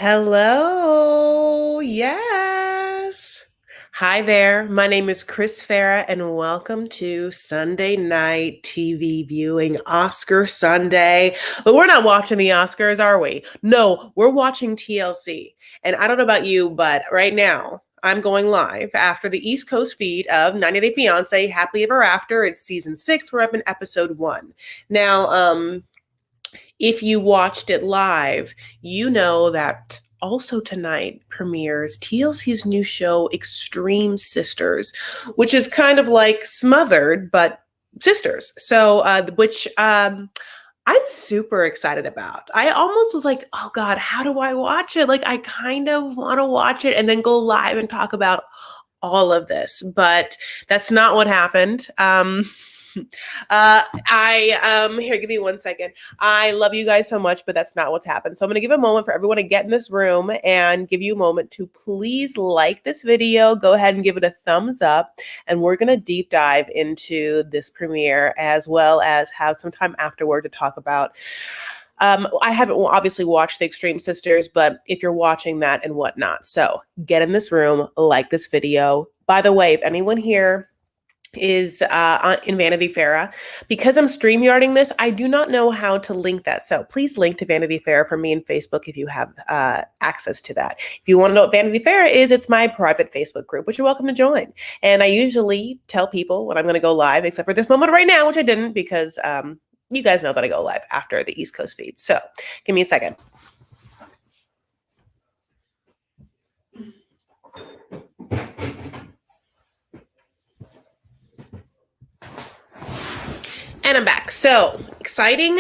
Hello. Yes. Hi there. My name is Chris Farah, and welcome to Sunday night TV viewing, Oscar Sunday. But we're not watching the Oscars, are we? No, we're watching TLC. And I don't know about you, but right now, I'm going live after the East Coast feed of 90 Day Fiancé, Happily Ever After. It's season 6. We're up in episode 1. Now, if you watched it live, you know that also tonight premieres TLC's new show, Extreme Sisters, which is kind of like Smothered, but sisters. Which I'm super excited about. I almost was like, oh God, how do I watch it? Like, I kind of want to watch it and then go live and talk about all of this, but that's not what happened. Here, give me 1 second. I love you guys so much, but that's not what's happened. So I'm going to give a moment for everyone to get in this room and give you a moment to please like this video. Go ahead and give it a thumbs up. And we're going to deep dive into this premiere as well as have some time afterward to talk about. I haven't obviously watched The Extreme Sisters, but if you're watching that and whatnot, so get in this room, like this video. By the way, if anyone here is in Vanity Fair. Because I'm StreamYarding this, I do not know how to link that. So please link to Vanity Fair for me and Facebook if you have access to that. If you want to know what Vanity Fair is, it's my private Facebook group, which you're welcome to join. And I usually tell people when I'm going to go live, except for this moment right now, which I didn't because you guys know that I go live after the East Coast feed. So give me a second. And I'm back. So exciting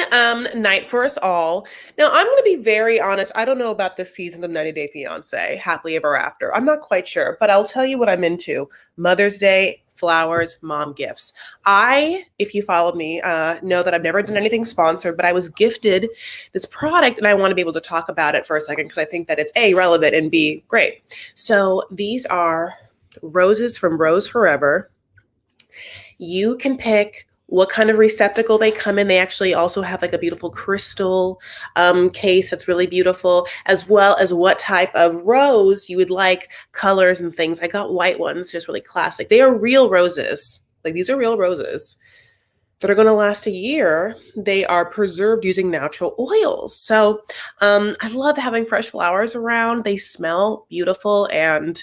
night for us all. Now, I'm going to be very honest. I don't know about this season of 90 Day Fiancé, Happily Ever After. I'm not quite sure, but I'll tell you what I'm into. Mother's Day, flowers, mom gifts. If you followed me, know that I've never done anything sponsored, but I was gifted this product and I want to be able to talk about it for a second because I think that it's A, relevant, and B, great. So these are roses from Rose Forever. You can pick what kind of receptacle they come in. They actually also have like a beautiful crystal case that's really beautiful, as well as what type of rose you would like, colors and things. I got white ones, just really classic. They are real roses. Like, these are real roses that are going to last a year. They are preserved using natural oils. So I love having fresh flowers around. They smell beautiful and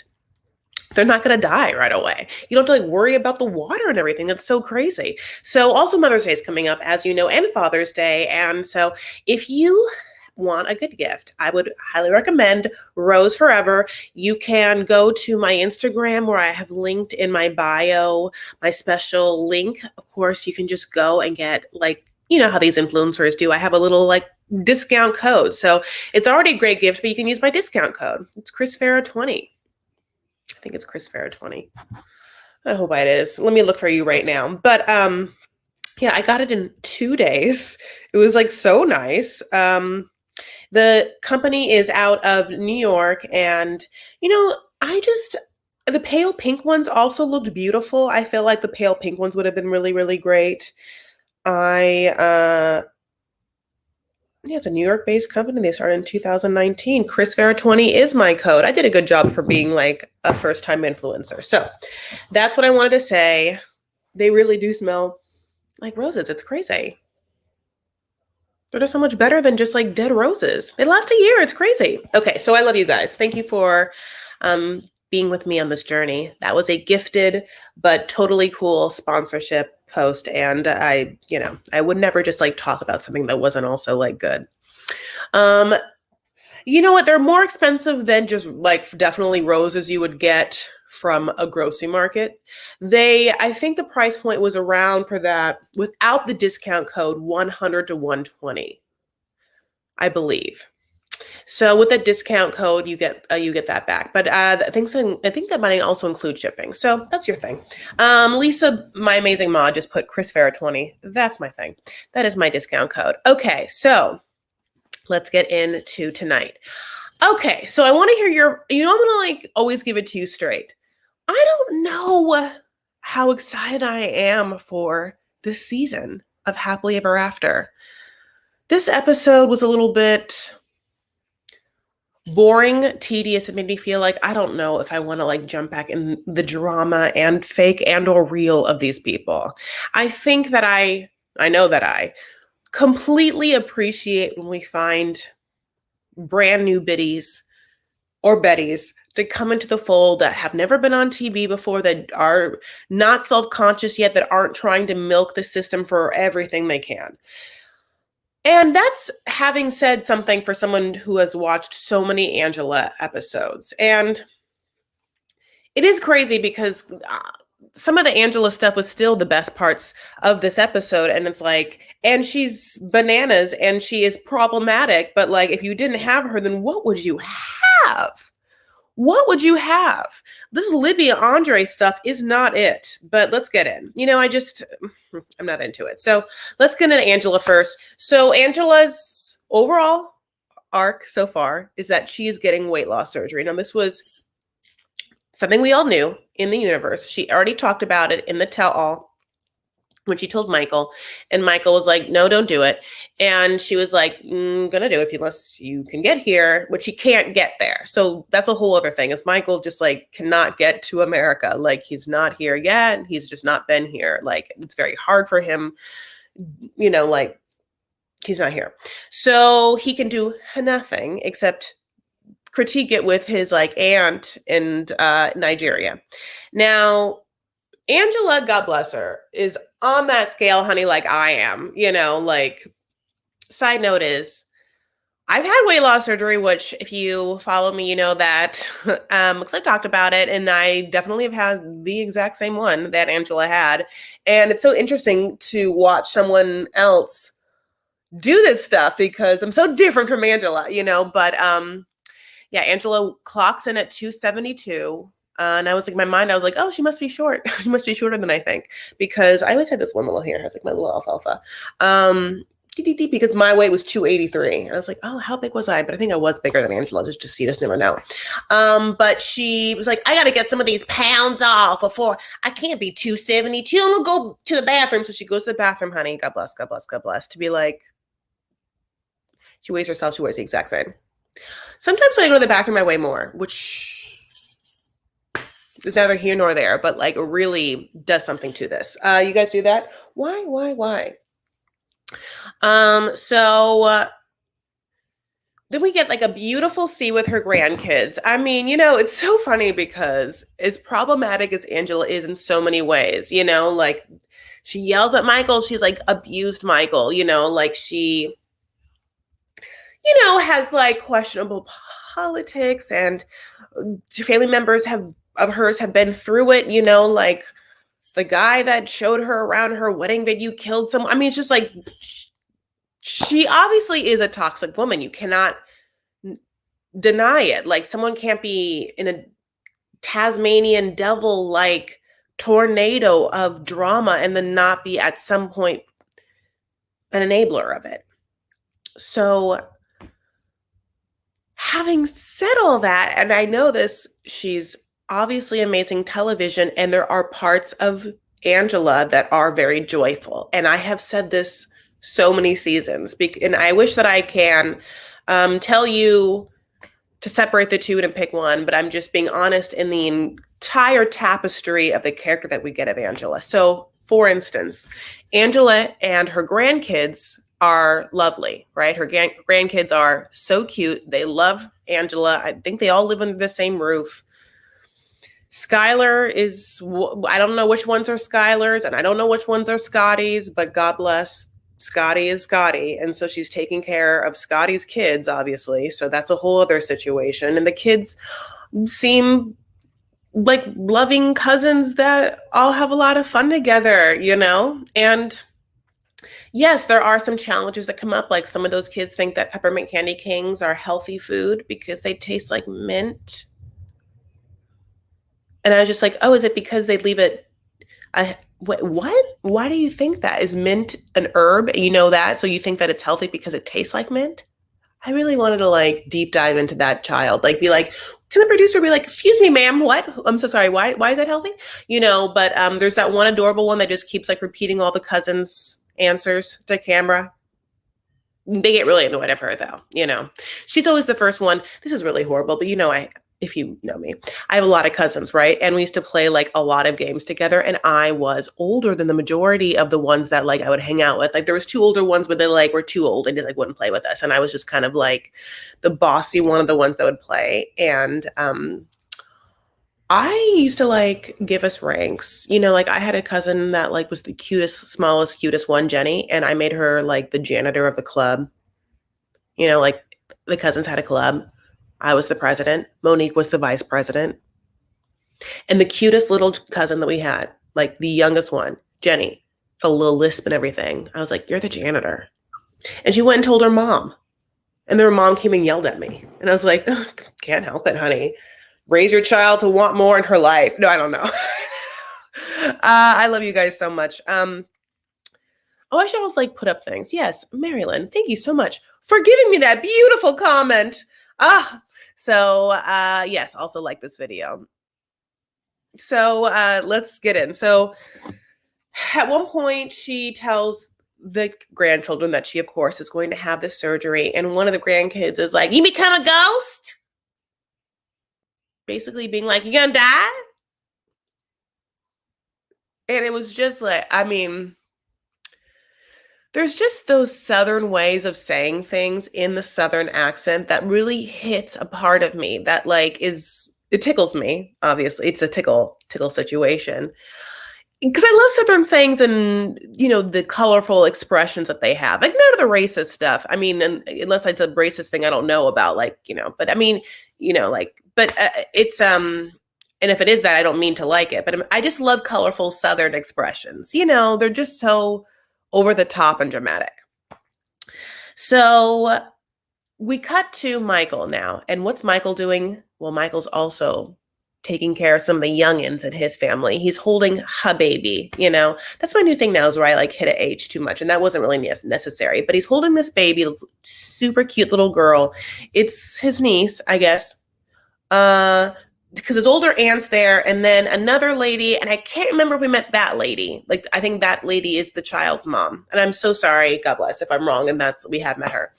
they're not going to die right away. You don't have to like worry about the water and everything. That's so crazy. So also Mother's Day is coming up, as you know, and Father's Day. And so if you want a good gift, I would highly recommend Rose Forever. You can go to my Instagram where I have linked in my bio, my special link. Of course, you can just go and get, like, you know how these influencers do. I have a little like discount code. So it's already a great gift, but you can use my discount code. It's Chris Farah 20. I think it's Chris Farah 20. I hope it is. Let me look for you right now. But yeah, I got it in 2 days. It was like so nice. The company is out of New York, and you know, the pale pink ones also looked beautiful. I feel like the pale pink ones would have been really, really great. Yeah, it's a New York-based company. They started in 2019. Chris Farah 20 is my code. I did a good job for being like a first-time influencer. So that's what I wanted to say. They really do smell like roses. It's crazy. They're just so much better than just like dead roses. They last a year. It's crazy. Okay, so I love you guys. Thank you for being with me on this journey. That was a gifted but totally cool sponsorship post, and I would never just like talk about something that wasn't also like good. You know what? They're more expensive than just like definitely roses you would get from a grocery market. I think the price point was around for that without the discount code 100 to 120, I believe. So with the discount code, you get that back. But I think that might also include shipping. So that's your thing. Lisa, my amazing mod, just put Chris Farah 20. That's my thing. That is my discount code. Okay, so let's get into tonight. Okay, so I want to hear I'm going to like always give it to you straight. I don't know how excited I am for this season of Happily Ever After. This episode was a little bit boring, tedious. It made me feel like I don't know if I want to like jump back in the drama and fake and or real of these people. I think that I know that I completely appreciate when we find brand new biddies or Bettys to come into the fold that have never been on TV before, that are not self-conscious yet, that aren't trying to milk the system for everything they can. And that's having said something for someone who has watched so many Angela episodes. And it is crazy because some of the Angela stuff was still the best parts of this episode. And it's like, and she's bananas and she is problematic. But like, if you didn't have her, then what would you have? What would you have? This Livia Andre stuff is not it, but let's get in. I'm not into it. So let's get into Angela first. So Angela's overall arc so far is that she is getting weight loss surgery. Now, this was something we all knew in the universe. She already talked about it in the tell-all when she told Michael, and Michael was like, no, don't do it. And she was like, gonna do it unless you can get here, which she can't get there. So that's a whole other thing, is Michael just like cannot get to America. Like, he's not here yet. He's just not been here. Like, it's very hard for him, like he's not here. So he can do nothing except critique it with his like aunt in Nigeria. Now, Angela, God bless her, is on that scale, honey, like I am. Like, side note is, I've had weight loss surgery, which if you follow me, you know that, because I talked about it, and I definitely have had the exact same one that Angela had. And it's so interesting to watch someone else do this stuff because I'm so different from Angela, but yeah, Angela clocks in at 272. And I was like, in my mind, I was like, oh, she must be short. She must be shorter than I think, because I always had this one little hair. It has like my little alfalfa. Because my weight was 283. And I was like, oh, how big was I? But I think I was bigger than Angela. Just you just never know. But she was like, I got to get some of these pounds off before I can't be 272. I'm going to go to the bathroom. So she goes to the bathroom, honey. God bless, God bless, God bless. To be like, she weighs herself. She weighs the exact same. Sometimes when I go to the bathroom, I weigh more, which is neither here nor there, but like really does something to this. You guys do that? Why? So then we get like a beautiful scene with her grandkids. I mean, it's so funny because as problematic as Angela is in so many ways, like she yells at Michael. She's like abused Michael, like she, has like questionable politics, and family members of hers have been through it, like the guy that showed her around her wedding venue killed someone. I mean, it's just like, she obviously is a toxic woman. You cannot deny it. Like, someone can't be in a Tasmanian devil like tornado of drama and then not be at some point an enabler of it. So having said all that, and I know this, she's obviously amazing television, and there are parts of Angela that are very joyful. And I have said this so many seasons, and I wish that I can tell you to separate the two and pick one, but I'm just being honest in the entire tapestry of the character that we get of Angela. So, for instance, Angela and her grandkids are lovely, right? Her grandkids are so cute. They love Angela. I think they all live under the same roof. Skylar is, I don't know which ones are Skylar's, and I don't know which ones are Scotty's, but God bless, Scotty is Scotty. And so she's taking care of Scotty's kids, obviously. So that's a whole other situation. And the kids seem like loving cousins that all have a lot of fun together, And yes, there are some challenges that come up. Like, some of those kids think that peppermint candy kings are healthy food because they taste like mint. And I was just like, oh, is it because they leave it? What? Why do you think that? Is mint an herb? You know that? So you think that it's healthy because it tastes like mint? I really wanted to like deep dive into that child. Like, be like, can the producer be like, excuse me, ma'am, what? I'm so sorry. Why is that healthy? But there's that one adorable one that just keeps like repeating all the cousins' answers to camera. They get really annoyed of her though, you know. She's always the first one. This is really horrible, but you know, if you know me, I have a lot of cousins, right? And we used to play like a lot of games together, and I was older than the majority of the ones that like I would hang out with. Like there was two older ones, but they like were too old and just like wouldn't play with us. And I was just kind of like the bossy one of the ones that would play. And I used to like give us ranks. You know, like I had a cousin that like was the cutest, smallest, cutest one, Jenny, and I made her like the janitor of the club. You know, like the cousins had a club. I was the president. Monique was the vice president. And the cutest little cousin that we had, like the youngest one, Jenny, a little lisp and everything. I was like, "You're the janitor." And she went and told her mom. And then her mom came and yelled at me. And I was like, "Can't help it, honey. Raise your child to want more in her life." No, I don't know. I love you guys so much. Oh, I should always like put up things. Yes, Marilyn, thank you so much for giving me that beautiful comment. So yes, also like this video. So let's get in. So at one point, she tells the grandchildren that she, of course, is going to have this surgery. And one of the grandkids is like, "You become a ghost?" Basically being like, "You gonna die?" And it was just like, I mean, there's just those Southern ways of saying things in the Southern accent that really hits a part of me that like it tickles me, obviously. It's a tickle situation. Because I love Southern sayings and, you know, the colorful expressions that they have. Like none of the racist stuff. I mean, unless it's a racist thing I don't know about, like, you know, but I mean, you know, like, but it's, and if it is that, I don't mean to like it, but I just love colorful Southern expressions. You know, they're just so over the top and dramatic. So we cut to Michael now. And what's Michael doing? Well, Michael's also taking care of some of the youngins in his family. He's holding her baby, you know. That's my new thing now is where I like hit an age too much. And that wasn't really necessary. But he's holding this baby, super cute little girl. It's his niece, I guess. Because his older aunt's there, and then another lady, and I can't remember if we met that lady. Like, I think that lady is the child's mom. And I'm so sorry, God bless, if I'm wrong, and we have met her.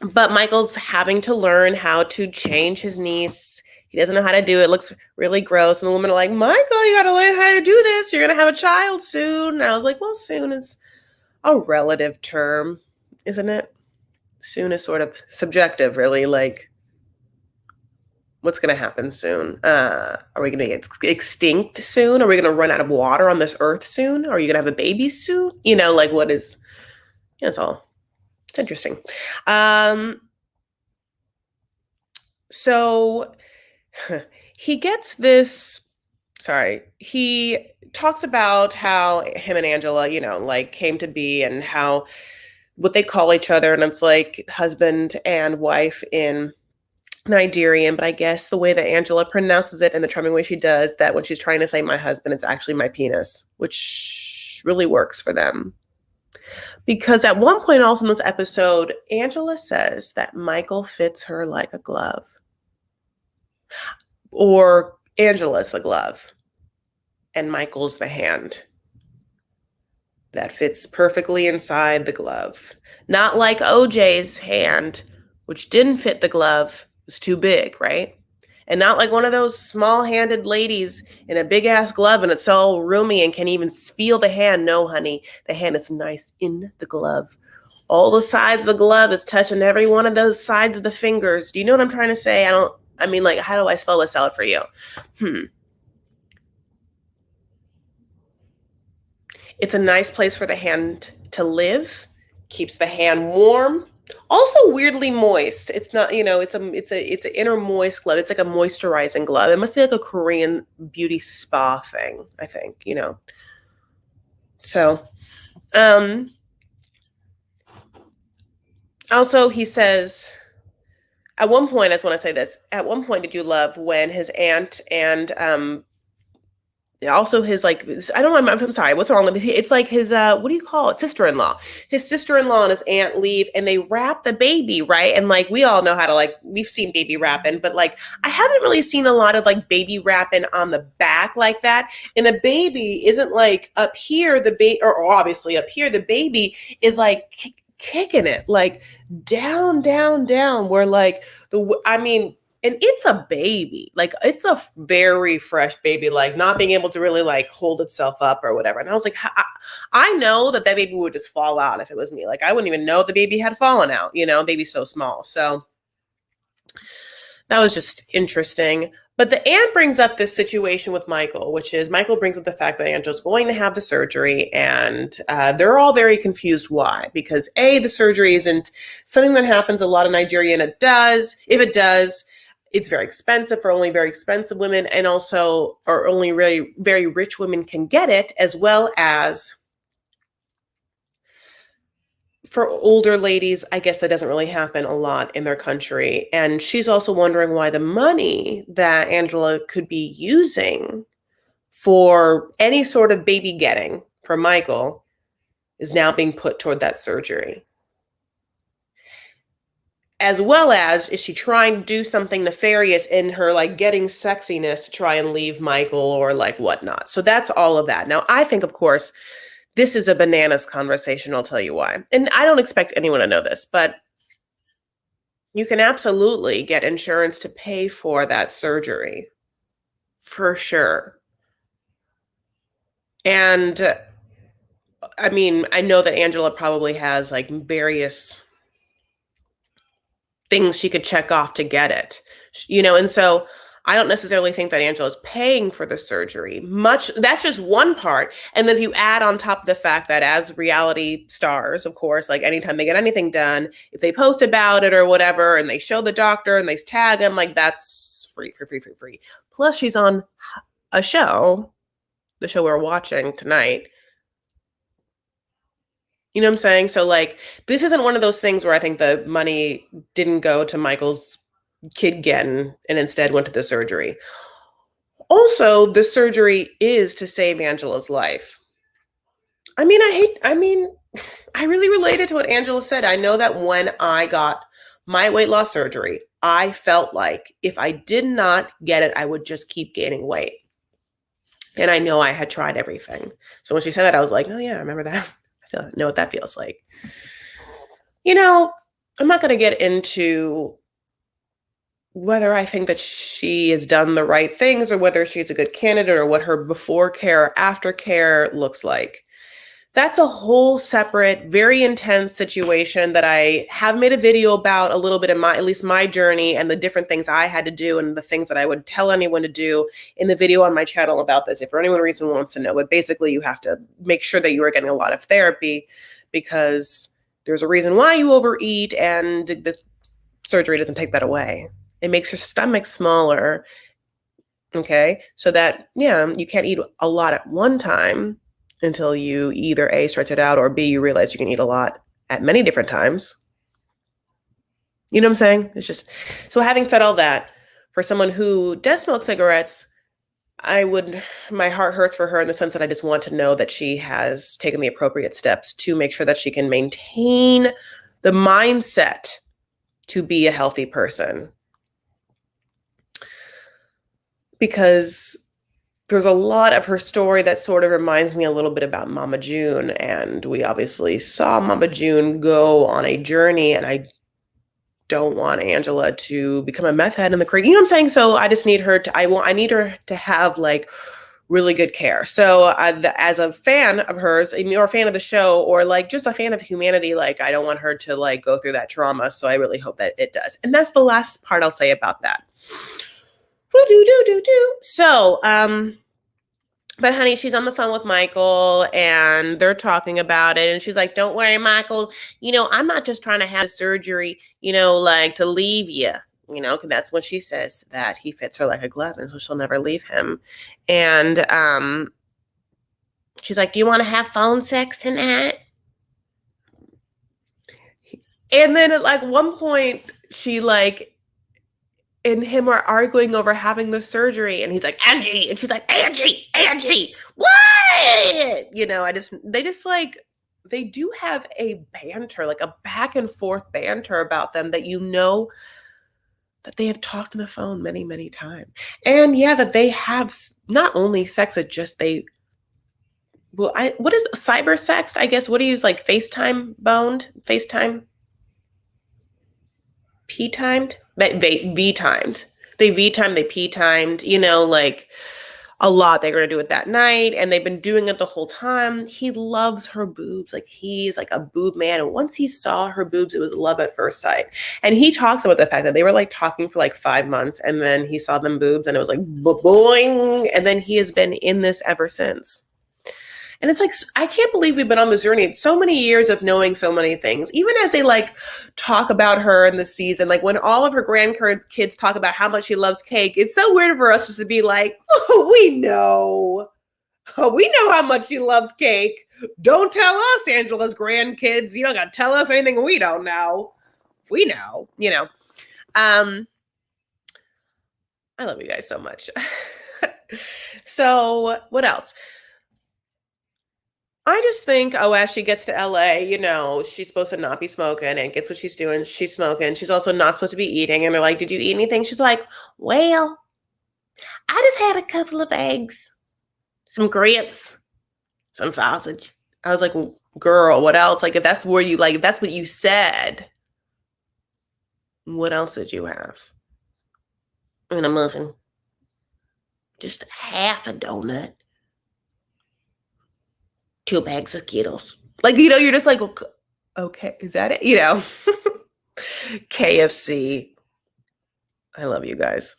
But Michael's having to learn how to change his niece. He doesn't know how to do it. It looks really gross. And the women are like, "Michael, you got to learn how to do this. You're going to have a child soon." And I was like, well, soon is a relative term, isn't it? Soon is sort of subjective, really. Like, what's going to happen soon? Are we going to get extinct soon? Are we going to run out of water on this earth soon? Are you going to have a baby soon? You know, like what is, you know, it's interesting. So he gets this, he talks about how him and Angela, you know, like came to be and how what they call each other. And it's like husband and wife in Nigerian, but I guess the way that Angela pronounces it and the charming way she does that when she's trying to say my husband, it's actually my penis, which really works for them. Because at one point also in this episode, Angela says that Michael fits her like a glove. Or Angela's the glove and Michael's the hand that fits perfectly inside the glove. Not like OJ's hand, which didn't fit the glove, was too big, right? And not like one of those small-handed ladies in a big-ass glove and it's all roomy and can even feel the hand. No, honey, the hand is nice in the glove. All the sides of the glove is touching every one of those sides of the fingers. Do you know what I'm trying to say? I mean, like, how do I spell this out for you? It's a nice place for the hand to live, keeps the hand warm, also weirdly moist. It's not, you know, it's an inner moist glove. It's like a moisturizing glove. It must be like a Korean beauty spa thing, I think, you know. So, also he says, at one point, I just want to say this. At one point, did you love when his aunt and also his like I don't know, I'm sorry, what's wrong with it? It's like his what do you call it, sister-in-law. His sister-in-law and his aunt leave and they wrap the baby, right? And like we all know how to, like, we've seen baby wrapping, but like I haven't really seen a lot of like baby wrapping on the back like that. And the baby isn't like up here, the baby, or obviously up here the baby is like kicking it like down down down, where like I mean, and it's a baby, like it's a very fresh baby, like not being able to really like hold itself up or whatever. And I was like, I know that baby would just fall out if it was me. Like I wouldn't even know the baby had fallen out, baby's so small. So that was just interesting. But the aunt brings up this situation with Michael, which is Michael brings up the fact that Angela's going to have the surgery, and they're all very confused why. Because A, the surgery isn't something that happens a lot in Nigeria, and it does. If it does, it's very expensive for only very expensive women, and also, or only really very rich women can get it, as well as for older ladies, I guess that doesn't really happen a lot in their country. And she's also wondering why the money that Angela could be using for any sort of baby getting for Michael is now being put toward that surgery. As well as, is she trying to do something nefarious in her like getting sexiness to try and leave Michael or like whatnot? So that's all of that. Now, I think, of course, this is a bananas conversation. I'll tell you why. And I don't expect anyone to know this, but you can absolutely get insurance to pay for that surgery. For sure. And I mean, I know that Angela probably has like various things she could check off to get it, and so I don't necessarily think that Angela's paying for the surgery much. That's just one part. And then if you add on top of the fact that as reality stars, of course, like anytime they get anything done, if they post about it or whatever, and they show the doctor and they tag him, like that's free, free, free, free, free. Plus she's on a show, the show we're watching tonight. You know what I'm saying? So like, this isn't one of those things where I think the money didn't go to Michael's kid getting and instead went to the surgery. Also, the surgery is to save Angela's life. I mean, I really related to what Angela said. I know that when I got my weight loss surgery, I felt like if I did not get it, I would just keep gaining weight. And I know I had tried everything. So when she said that, I was like, oh yeah, I remember that. I know what that feels like. I'm not going to get into whether I think that she has done the right things or whether she's a good candidate or what her before care or after care looks like. That's a whole separate, very intense situation that I have made a video about a little bit of at least my journey and the different things I had to do and the things that I would tell anyone to do in the video on my channel about this. If for any reason wants to know, but basically you have to make sure that you are getting a lot of therapy because there's a reason why you overeat, and the surgery doesn't take that away. It makes your stomach smaller. Okay. So that, you can't eat a lot at one time until you either A, stretch it out, or B, you realize you can eat a lot at many different times. You know what I'm saying? It's just, so having said all that, for someone who does smoke cigarettes, my heart hurts for her in the sense that I just want to know that she has taken the appropriate steps to make sure that she can maintain the mindset to be a healthy person. Because there's a lot of her story that sort of reminds me a little bit about Mama June. And we obviously saw Mama June go on a journey, and I don't want Angela to become a meth head in the creek. You know what I'm saying? So I just need her to, I need her to have like really good care. So as a fan of hers, or a fan of the show, or like just a fan of humanity, like I don't want her to like go through that trauma. So I really hope that it does. And that's the last part I'll say about that. So, but honey, she's on the phone with Michael and they're talking about it. And she's like, don't worry, Michael, I'm not just trying to have surgery, like to leave you, because that's when she says that he fits her like a glove and so she'll never leave him. And she's like, do you want to have phone sex tonight? And then at like one point she like and him are arguing over having the surgery, and he's like, Angie, and she's like, Angie, what? You know, they do have a banter, like a back and forth banter about them that you know that they have talked on the phone many, many times. And yeah, that they have not only sex, it just what is cyber sext? I guess, what do you use, like FaceTime? P-timed? They V-timed. They V-timed, they P-timed, you know, like a lot they're going to do it that night. And they've been doing it the whole time. He loves her boobs. Like, he's like a boob man. And once he saw her boobs, it was love at first sight. And he talks about the fact that they were like talking for like 5 months. And then he saw them boobs and it was like boing. And then he has been in this ever since. And it's like, I can't believe we've been on this journey. So many years of knowing so many things. Even as they like talk about her in the season, like when all of her grandkids talk about how much she loves cake, it's so weird for us just to be like, oh, we know. Oh, we know how much she loves cake. Don't tell us, Angela's grandkids. You don't got to tell us anything we don't know. We know, you know. I love you guys so much. So what else? I just think, as she gets to LA, you know, she's supposed to not be smoking, and guess what she's doing? She's smoking. She's also not supposed to be eating. And they're like, did you eat anything? She's like, well, I just had a couple of eggs, some grits, some sausage. I was like, girl, what else? Like, if that's where you like, if that's what you said, what else did you have? And a muffin. Just half a donut. 2 bags of Skittles. Like, you know, you're just like, okay, is that it? You know, KFC. I love you guys.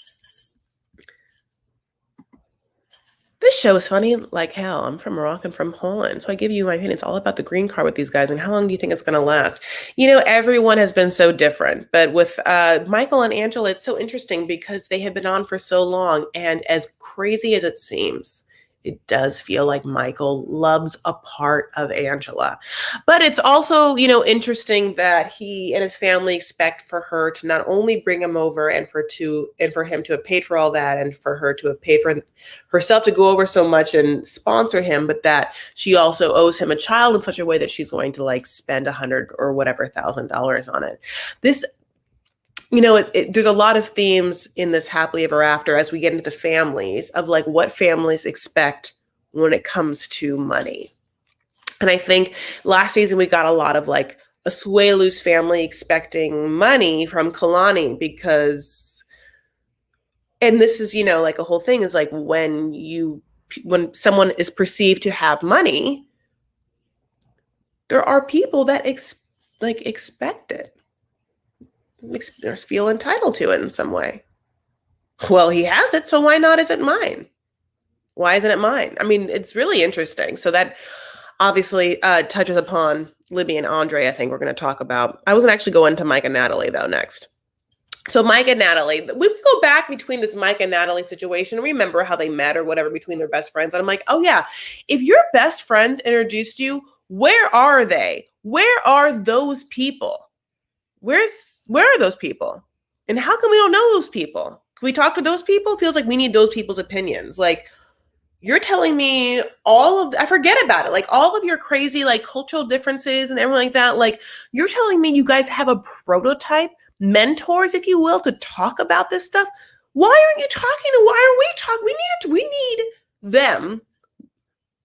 This show is funny like hell. I'm from Morocco, from Holland. So I give you my opinion. It's all about the green card with these guys and how long do you think it's going to last? You know, everyone has been so different. But with Michael and Angela, it's so interesting because they have been on for so long. And as crazy as it seems, it does feel like Michael loves a part of Angela. But it's also, you know, interesting that he and his family expect for her to not only bring him over and for him to have paid for all that and for her to have paid for herself to go over so much and sponsor him, but that she also owes him a child in such a way that she's going to like spend $100 or whatever $1,000 on it. This, you know, there's a lot of themes in this happily ever after as we get into the families of like what families expect when it comes to money. And I think last season we got a lot of like Asuelu's family expecting money from Kalani because, and this is, you know, like a whole thing is like when someone is perceived to have money, there are people that expect it. Feel entitled to it in some way. Well, he has it, so why not is it mine? Why isn't it mine? I mean, it's really interesting. So that obviously touches upon Libby and Andre, I think we're going to talk about. I wasn't actually going to Mike and Natalie, though, next. So Mike and Natalie, we go back between this Mike and Natalie situation. Remember how they met or whatever between their best friends. And I'm like, oh, yeah, if your best friends introduced you, where are they? Where are those people? Where are those people? And how come we don't know those people? Can we talk to those people? It feels like we need those people's opinions. Like, you're telling me I forget about it. Like all of your crazy, like cultural differences and everything like that. Like you're telling me you guys have a prototype, mentors, if you will, to talk about this stuff. Why aren't you talking? Why are we talking? We need them.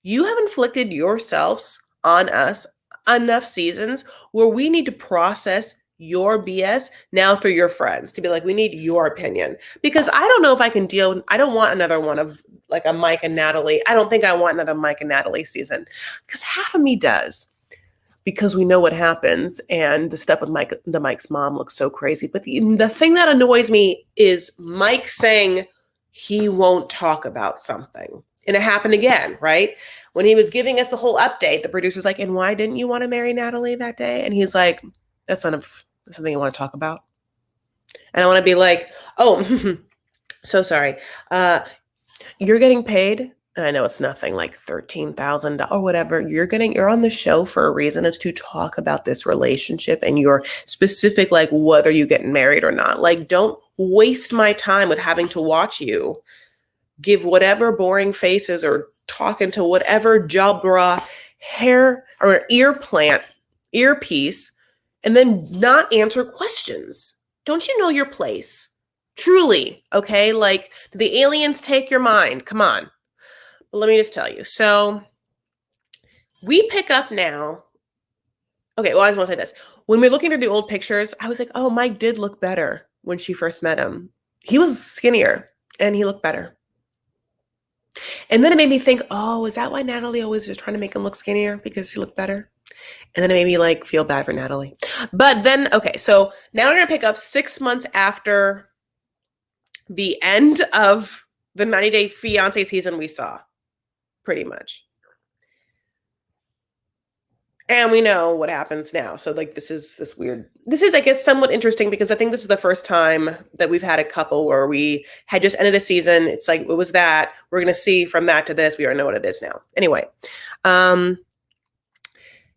You have inflicted yourselves on us enough seasons where we need to process your BS now through your friends to be like, we need your opinion. Because I don't know if I can deal. I don't want another one of like a Mike and Natalie. I don't think I want another Mike and Natalie season because half of me does because we know what happens. And the stuff with Mike's mom looks so crazy. But the thing that annoys me is Mike saying he won't talk about something. And it happened again, right? When he was giving us the whole update, the producer's like, and why didn't you want to marry Natalie that day? And he's like, that's something you want to talk about. And I want to be like, oh, so sorry. You're getting paid. And I know it's nothing like $13,000 or whatever. You're on the show for a reason. It's to talk about this relationship and your specific, like whether you get married or not. Like, don't waste my time with having to watch you give whatever boring faces or talk into whatever Jabra hair or earpiece, and then not answer questions. Don't you know your place? Truly, okay? Like, the aliens take your mind. Come on. But let me just tell you. So we pick up now. Okay, well, I just want to say this. When we're looking through the old pictures, I was like, oh, Mike did look better when she first met him. He was skinnier and he looked better. And then it made me think, oh, is that why Natalie always is trying to make him look skinnier? Because he looked better? And then it made me like feel bad for Natalie. But then, okay, so now we're going to pick up 6 months after the end of the 90 Day Fiancé season we saw, pretty much. And we know what happens now. So like this is, I guess, somewhat interesting because I think this is the first time that we've had a couple where we had just ended a season. It's like, it was that. We're going to see from that to this. We already know what it is now. Anyway,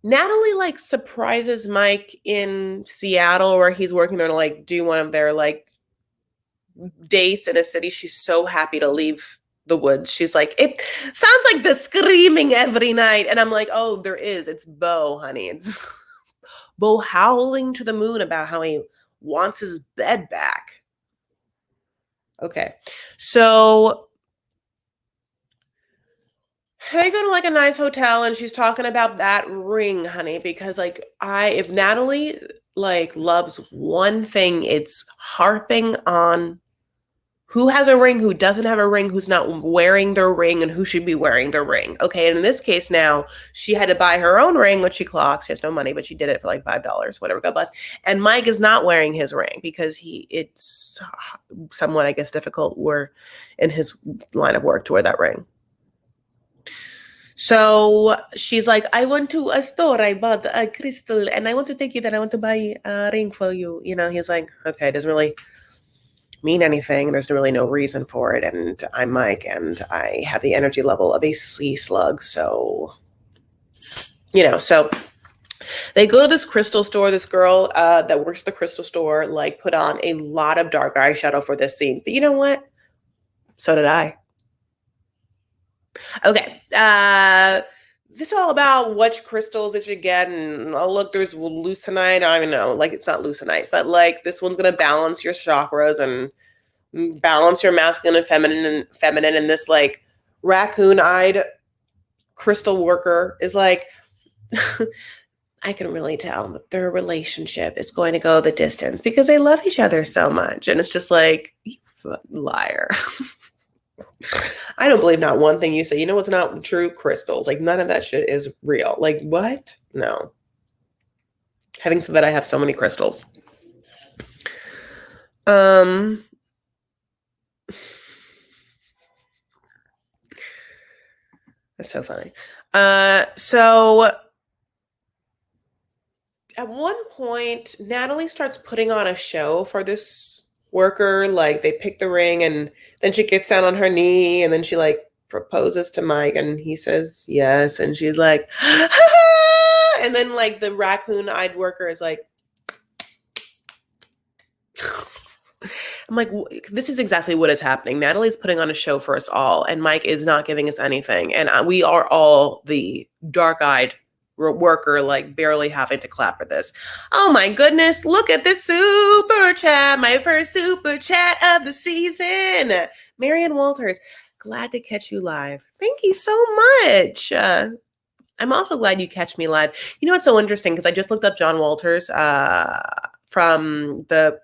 Natalie like surprises Mike in Seattle where he's working there to like do one of their like dates in a city. She's so happy to leave the woods. She's like, it sounds like the screaming every night. And I'm like, oh, there is. It's Bo, honey. It's Bo howling to the moon about how he wants his bed back. Okay. So they go to like a nice hotel and she's talking about that ring, honey, because like if Natalie like loves one thing, it's harping on who has a ring, who doesn't have a ring, who's not wearing their ring, and who should be wearing their ring. Okay, and in this case now, she had to buy her own ring, which she clocks. She has no money, but she did it for like $5, whatever, God bless. And Mike is not wearing his ring because it's somewhat, I guess, difficult in his line of work to wear that ring. So she's like, I went to a store, I bought a crystal, and I want to take you there. I want to buy a ring for you. You know, he's like, okay, it doesn't really mean anything. There's really no reason for it. And I'm Mike, and I have the energy level of a sea slug. So, you know, so they go to this crystal store. This girl that works at the crystal store, like, put on a lot of dark eyeshadow for this scene. But you know what? So did I. Okay. This is all about which crystals they should get. And oh, look, there's leucinite. I don't even know. Like, it's not leucinite, but like this one's going to balance your chakras and balance your masculine and feminine. And this like raccoon-eyed crystal worker is like, I can really tell that their relationship is going to go the distance because they love each other so much. And it's just like, you liar. I don't believe not one thing you say. You know what's not true? Crystals. Like, none of that shit is real. Like, what? No. Having said that, I have so many crystals. That's so funny. So at one point, Natalie starts putting on a show for this worker. Like, they pick the ring and then she gets down on her knee and then she like proposes to Mike and he says yes. And she's like, ah! And then like the raccoon-eyed worker is like, I'm like, this is exactly what is happening. Natalie's putting on a show for us all and Mike is not giving us anything. And we are all the dark-eyed worker, like barely having to clap for this. Oh my goodness, look at this super chat, my first super chat of the season. Marianne Walters, glad to catch you live. Thank you so much. I'm also glad you catch me live. You know what's so interesting, because I just looked up John Walters from the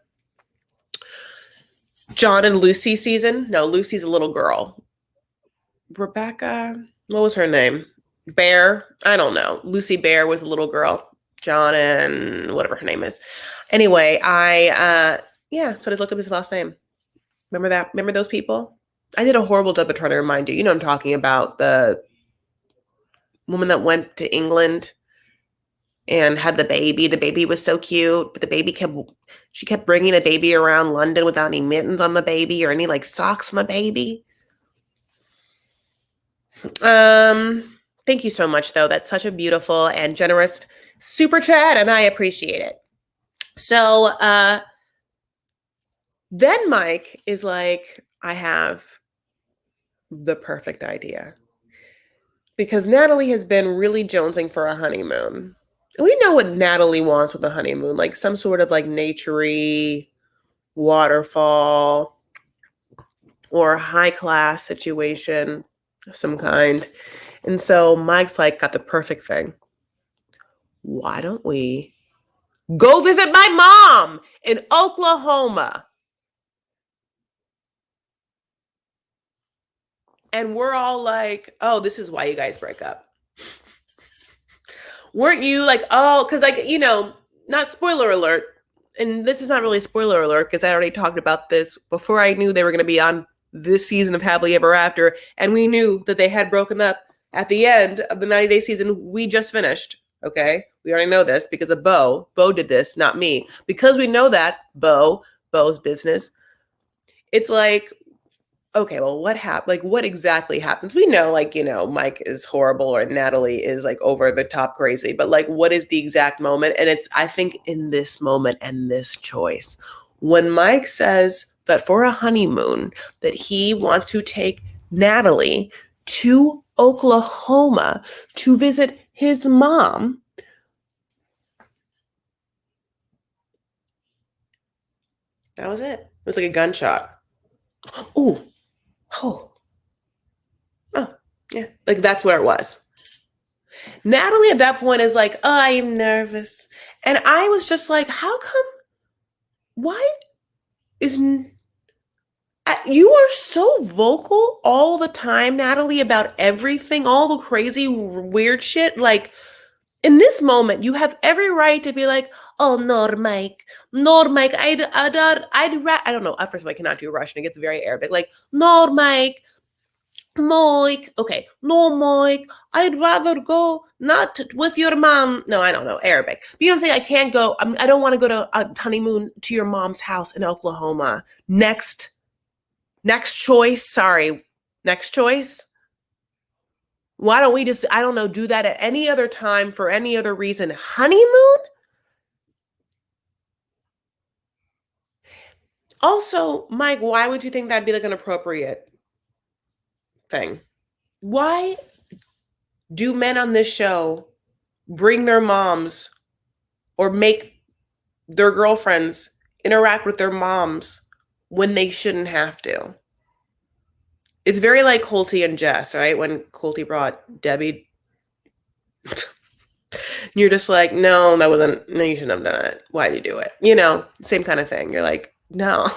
John and Lucy season. No, Lucy's a little girl. Rebecca, what was her name? Bear, I don't know. Lucy Bear was a little girl. John and whatever her name is. Anyway, so I just looked up his last name. Remember that? Remember those people? I did a horrible job of trying to remind you. You know what I'm talking about. The woman that went to England and had the baby. The baby was so cute, but she kept bringing the baby around London without any mittens on the baby or any like socks on the baby. Thank you so much, though. That's such a beautiful and generous super chat, and I appreciate it. So, Then Mike is like, I have the perfect idea. Because Natalie has been really jonesing for a honeymoon. We know what Natalie wants with a honeymoon, like some sort of like naturey waterfall or high class situation of some kind. And so Mike's like, got the perfect thing. Why don't we go visit my mom in Oklahoma? And we're all like, oh, this is why you guys break up. Weren't you like, oh, because like, not spoiler alert. And this is not really a spoiler alert because I already talked about this before I knew they were going to be on this season of Happily Ever After. And we knew that they had broken up at the end of the 90-day season we just finished. Okay. We already know this because of Bo. Bo did this, not me. Because we know that, Bo's business. It's like, okay, well, what happened? Like, what exactly happens? We know, like, Mike is horrible or Natalie is like over the top crazy, but like, what is the exact moment? And it's, I think, in this moment and this choice, when Mike says that for a honeymoon, that he wants to take Natalie to Oklahoma to visit his mom. That was it. It was like a gunshot. Ooh. Oh, yeah. Like that's where it was. Natalie at that point is like, oh, I'm nervous. And I was just like, how come? Why is you are so vocal all the time, Natalie, about everything, all the crazy, weird shit. Like in this moment, you have every right to be like, oh, no, Mike, I don't know. First of all, I cannot do Russian. It gets very Arabic. Like, no, Mike, okay, no, Mike, I'd rather go not with your mom. No, I don't know Arabic. But you know what I'm saying? I can't go. I don't want to go to a honeymoon to your mom's house in Oklahoma. Next choice. Sorry, next choice. Why don't we just, I don't know, do that at any other time for any other reason? Honeymoon? Also, Mike, why would you think that'd be like an appropriate thing? Why do men on this show bring their moms or make their girlfriends interact with their moms when they shouldn't have to? It's very like Colty and Jess, right? When Colty brought Debbie, you're just like, no, you shouldn't have done it. Why'd you do it? Same kind of thing. You're like, no.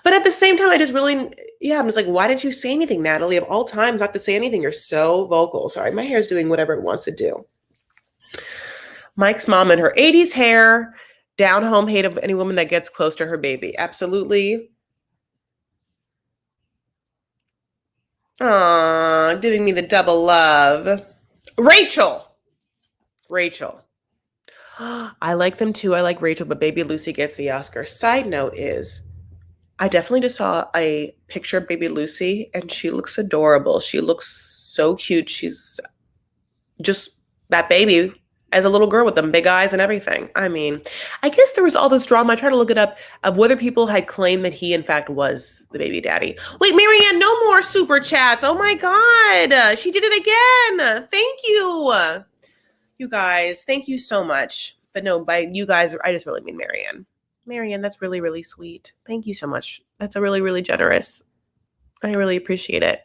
But at the same time, I'm just like, why didn't you say anything, Natalie? Of all times, not to say anything. You're so vocal. Sorry, my hair's doing whatever it wants to do. Mike's mom in her 80s hair, down home hate of any woman that gets close to her baby. Absolutely. Aw, giving me the double love. Rachel. I like them too. I like Rachel, but Baby Lucy gets the Oscar. Side note is, I definitely just saw a picture of Baby Lucy and she looks adorable. She looks so cute. She's just that baby as a little girl with them big eyes and everything. I mean, I guess there was all this drama. I tried to look it up of whether people had claimed that he in fact was the baby daddy. Wait, Marianne, no more super chats. Oh my God. She did it again. Thank you. You guys, thank you so much. But no, by you guys, I just really mean Marianne. Marianne, that's really, really sweet. Thank you so much. That's a really, really generous. I really appreciate it.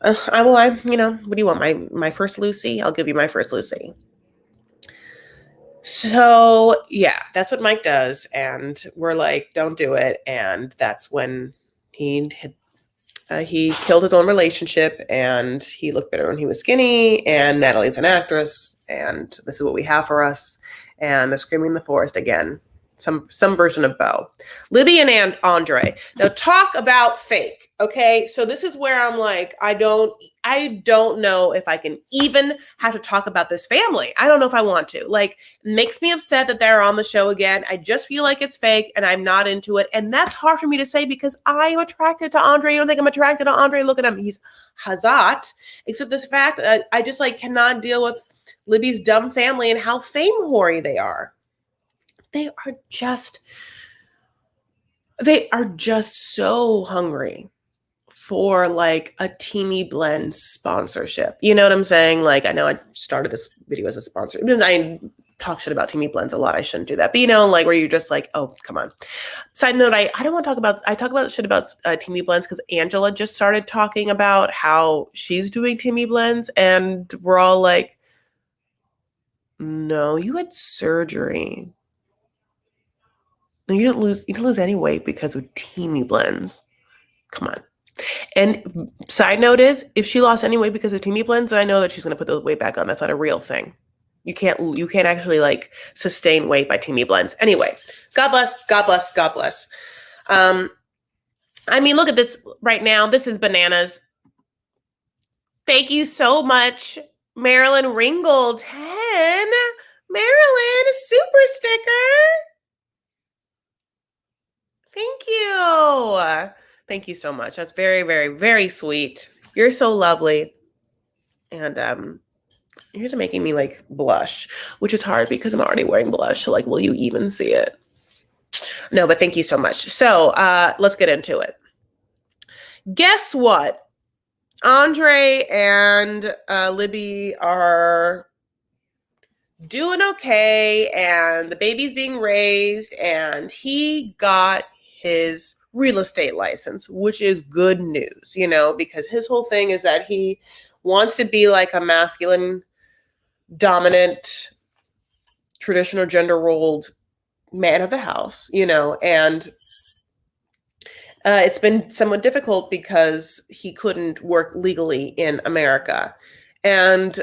What do you want? My first Lucy? I'll give you my first Lucy. So yeah, that's what Mike does. And we're like, don't do it. And that's when he killed his own relationship and he looked better when he was skinny, and Natalie's an actress and this is what we have for us. And the Screaming in the Forest again, some version of Bo. Libby and Andre. Now talk about fake. Okay. So this is where I'm like, I don't know if I can even have to talk about this family. I don't know if I want to. Like, it makes me upset that they're on the show again. I just feel like it's fake and I'm not into it. And that's hard for me to say because I am attracted to Andre. You don't think I'm attracted to Andre? Look at him. He's Hazat. Except this fact that I just like cannot deal with Libby's dumb family and how fame hoary they are. They are just They are just so hungry for like a Teamy Blend sponsorship. You know what I'm saying? Like, I know I started this video as a sponsor. I talk shit about Teamy Blends a lot. I shouldn't do that. But like where you're just like, oh, come on. Side note, I don't want to talk about, I talk about shit about Teamy Blends because Angela just started talking about how she's doing Teamy Blends. And we're all like, no, you had surgery. You didn't lose any weight because of Teamy Blends. Come on. And side note is, if she lost any weight because of Teamy Blends, then I know that she's going to put the weight back on. That's not a real thing. You can't actually like sustain weight by Teamy Blends. Anyway, God bless, God bless, God bless. I mean, look at this right now. This is bananas. Thank you so much, Marilyn Ringgold 10. Marilyn, super sticker. Thank you. Thank you so much. That's very, very, very sweet. You're so lovely. And you're making me like blush, which is hard because I'm already wearing blush. So like, will you even see it? No, but thank you so much. So let's get into it. Guess what? Andre and Libby are doing okay, and the baby's being raised, and he got his real estate license, which is good news, because his whole thing is that he wants to be like a masculine, dominant, traditional gender rolled man of the house, and it's been somewhat difficult because he couldn't work legally in America. And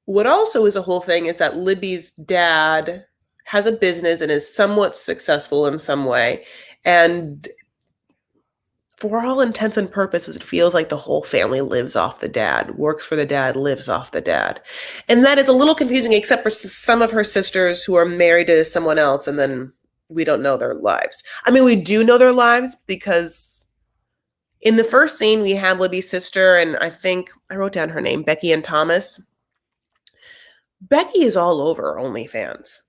what also is a whole thing is that Libby's dad has a business and is somewhat successful in some way. And for all intents and purposes, it feels like the whole family lives off the dad, works for the dad, lives off the dad. And that is a little confusing, except for some of her sisters who are married to someone else, and then we don't know their lives. I mean, we do know their lives because in the first scene, we have Libby's sister, and I think I wrote down her name, Becky and Thomas. Becky is all over OnlyFans.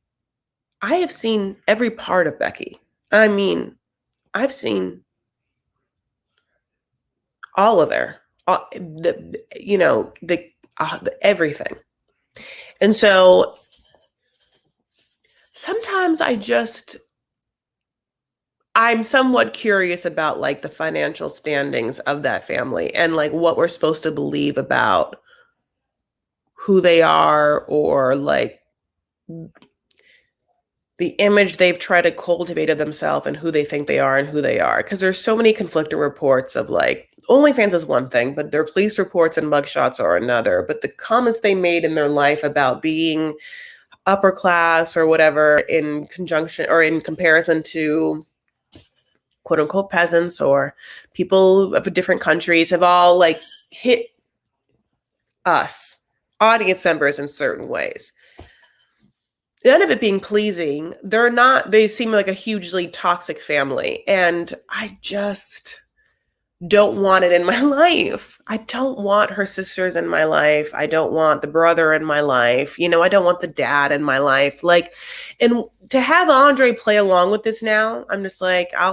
I have seen every part of Becky. I mean, I've seen all of her, everything. And so sometimes I'm somewhat curious about like the financial standings of that family and like what we're supposed to believe about who they are, or like the image they've tried to cultivate of themselves and who they think they are and who they are. Because there's so many conflicting reports of like, OnlyFans is one thing, but their police reports and mugshots are another. But the comments they made in their life about being upper class or whatever in conjunction or in comparison to quote unquote peasants or people of different countries have all like hit us audience members in certain ways. None of it being pleasing. They seem like a hugely toxic family. And I just don't want it in my life. I don't want her sisters in my life. I don't want the brother in my life. I don't want the dad in my life. Like, and to have Andre play along with this now, I'm just like, I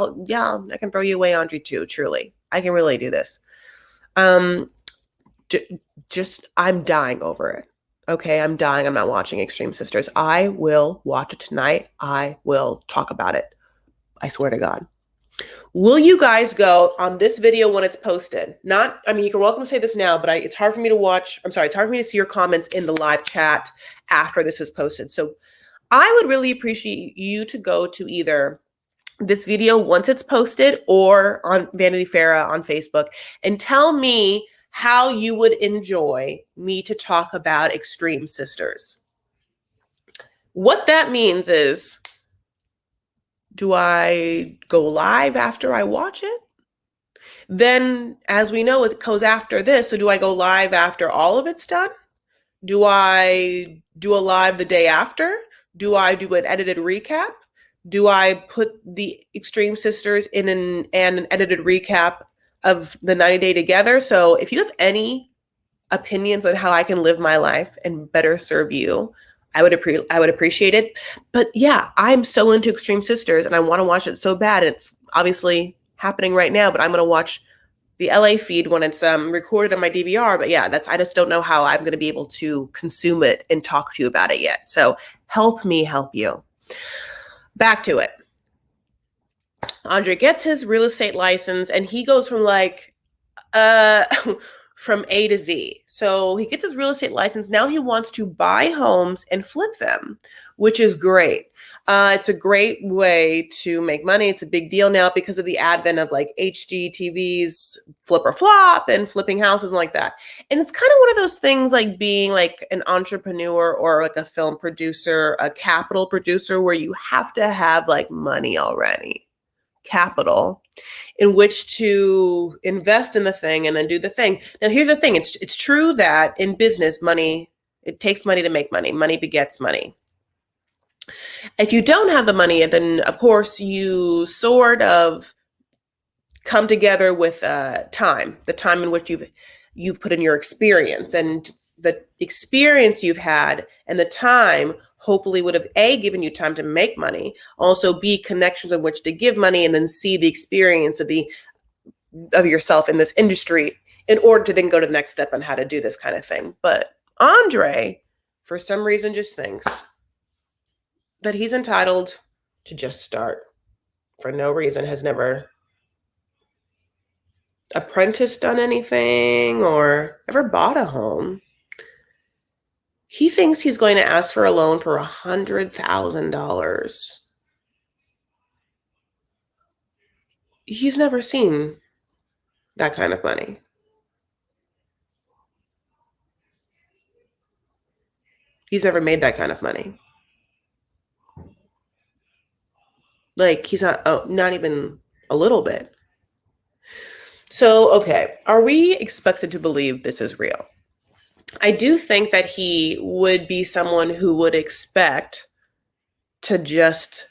can throw you away, Andre, too. Truly. I can really do this. I'm dying over it. Okay, I'm dying. I'm not watching Extreme Sisters. I will watch it tonight. I will talk about it. I swear to God. Will you guys go on this video when it's posted? You're welcome to say this now, but it's hard for me to watch. I'm sorry, it's hard for me to see your comments in the live chat after this is posted. So I would really appreciate you to go to either this video once it's posted or on Vanity Fair on Facebook and tell me how you would enjoy me to talk about Extreme Sisters. What that means is, do I go live after I watch it? Then, as we know, it goes after this. So do I go live after all of it's done? Do I do a live the day after? Do I do an edited recap? Do I put the Extreme Sisters in an edited recap of the 90 Day together? So if you have any opinions on how I can live my life and better serve you, I would appreciate it. But yeah, I'm so into Extreme Sisters and I want to watch it so bad. It's obviously happening right now, but I'm going to watch the LA feed when it's recorded on my DVR. But yeah, I just don't know how I'm going to be able to consume it and talk to you about it yet. So help me help you. Back to it. Andre gets his real estate license and he goes from like uh from A to Z. So he gets his real estate license. Now he wants to buy homes and flip them, which is great. It's a great way to make money. It's a big deal now because of the advent of like HD TVs, flip or flop, and flipping houses and like that. And it's kind of one of those things like being like an entrepreneur or like a film producer, a capital producer, where you have to have like money already, capital in which to invest in the thing and then do the thing. Now, here's the thing. It's true that in business, it takes money to make money. Money begets money. If you don't have the money, then of course you sort of come together with the time in which you've put in your experience, and the experience you've had and the time hopefully would have given you time to make money, also B, connections in which to give money, and then C, the experience of yourself in this industry in order to then go to the next step on how to do this kind of thing. But Andre, for some reason, just thinks that he's entitled to just start for no reason, has never apprenticed done anything or ever bought a home. He thinks he's going to ask for a loan for $100,000. He's never seen that kind of money. He's never made that kind of money. Like, he's not even a little bit. So, okay, are we expected to believe this is real? I do think that he would be someone who would expect to just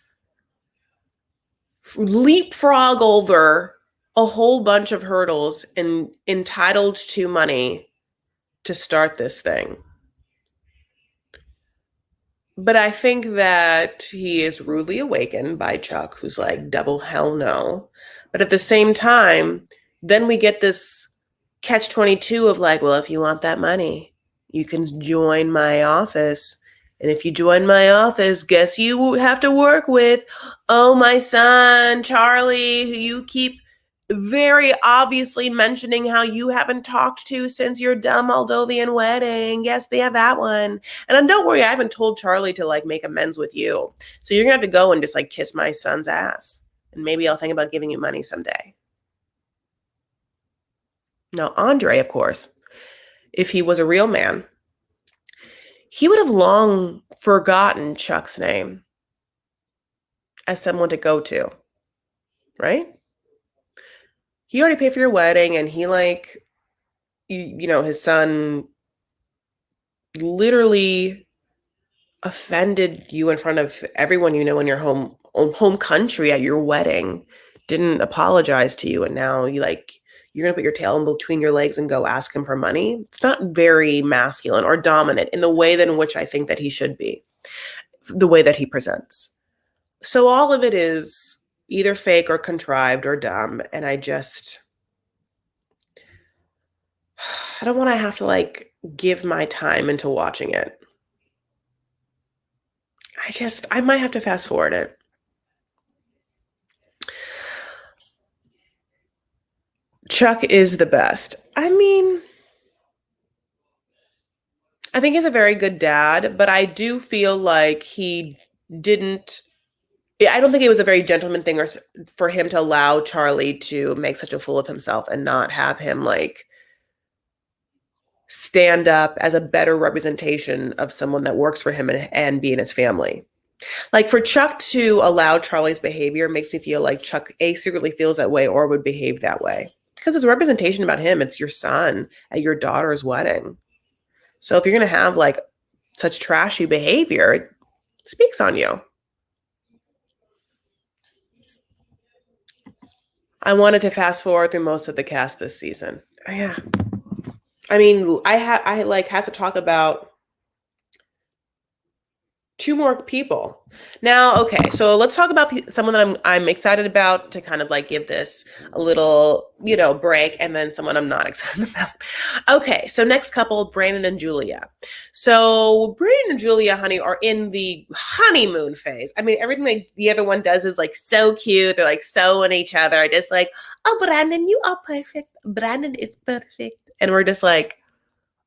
leapfrog over a whole bunch of hurdles and entitled to money to start this thing. But I think that he is rudely awakened by Chuck, who's like, double hell no. But at the same time, then we get this catch-22 of like, well, if you want that money, you can join my office. And if you join my office, guess you have to work with, oh, my son, Charlie, who you keep very obviously mentioning how you haven't talked to since your dumb Moldovan wedding. Yes, they have that one. And don't worry, I haven't told Charlie to like make amends with you. So you're gonna have to go and just like kiss my son's ass. And maybe I'll think about giving you money someday. Now, Andre, of course, if he was a real man, he would have long forgotten Chuck's name as someone to go to, right? He already paid for your wedding, and he like, his son literally offended you in front of everyone in your home country at your wedding, didn't apologize to you, and now you're gonna put your tail in between your legs and go ask him for money. It's not very masculine or dominant in the way that in which I think that he should be, the way that he presents. So all of it is either fake or contrived or dumb, and I don't want to have to like give my time into watching it. I might have to fast forward it. Chuck is the best. I mean, I think he's a very good dad, but I do feel like I don't think it was a very gentleman thing for him to allow Charlie to make such a fool of himself and not have him like stand up as a better representation of someone that works for him and be in his family. Like, for Chuck to allow Charlie's behavior makes me feel like Chuck secretly feels that way or would behave that way. Because it's a representation about him. It's your son at your daughter's wedding. So if you're going to have like such trashy behavior, it speaks on you. I wanted to fast forward through most of the cast this season. Yeah. I mean, I have to talk about two more people. Now, okay, so let's talk about someone that I'm excited about to kind of like give this a little, break, and then someone I'm not excited about. Okay, so next couple, Brandon and Julia. So Brandon and Julia, honey, are in the honeymoon phase. I mean, everything like the other one does is like so cute. They're like so in each other. Just like, oh, Brandon, you are perfect. Brandon is perfect. And we're just like,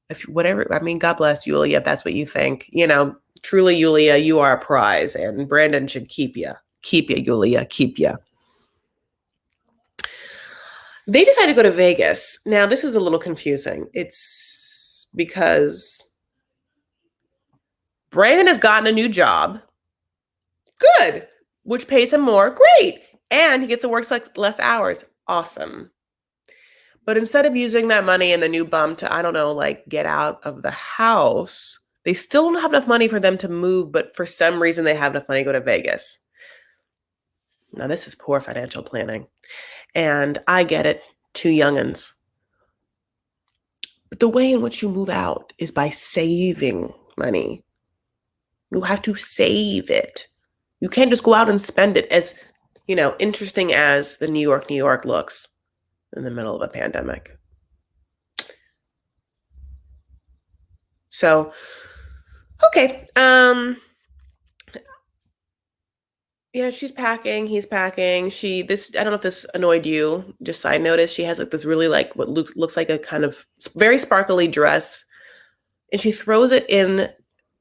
if whatever, I mean, God bless Julia, if that's what you think. Truly, Julia, you are a prize, and Brandon should keep you. Keep you, Julia, keep you. They decided to go to Vegas. Now, this is a little confusing. It's because Brandon has gotten a new job. Good. Which pays him more. Great. And he gets to work less hours. Awesome. But instead of using that money and the new bum to, I don't know, like get out of the house, they still don't have enough money for them to move, but for some reason they have enough money to go to Vegas. Now, this is poor financial planning. And I get it, two youngins. But the way in which you move out is by saving money. You have to save it. You can't just go out and spend it, as, interesting as the New York looks in the middle of a pandemic. So, okay. Yeah, she's packing, he's packing. I don't know if this annoyed you, just side notice, she has like this really like what looks like a kind of very sparkly dress, and she throws it in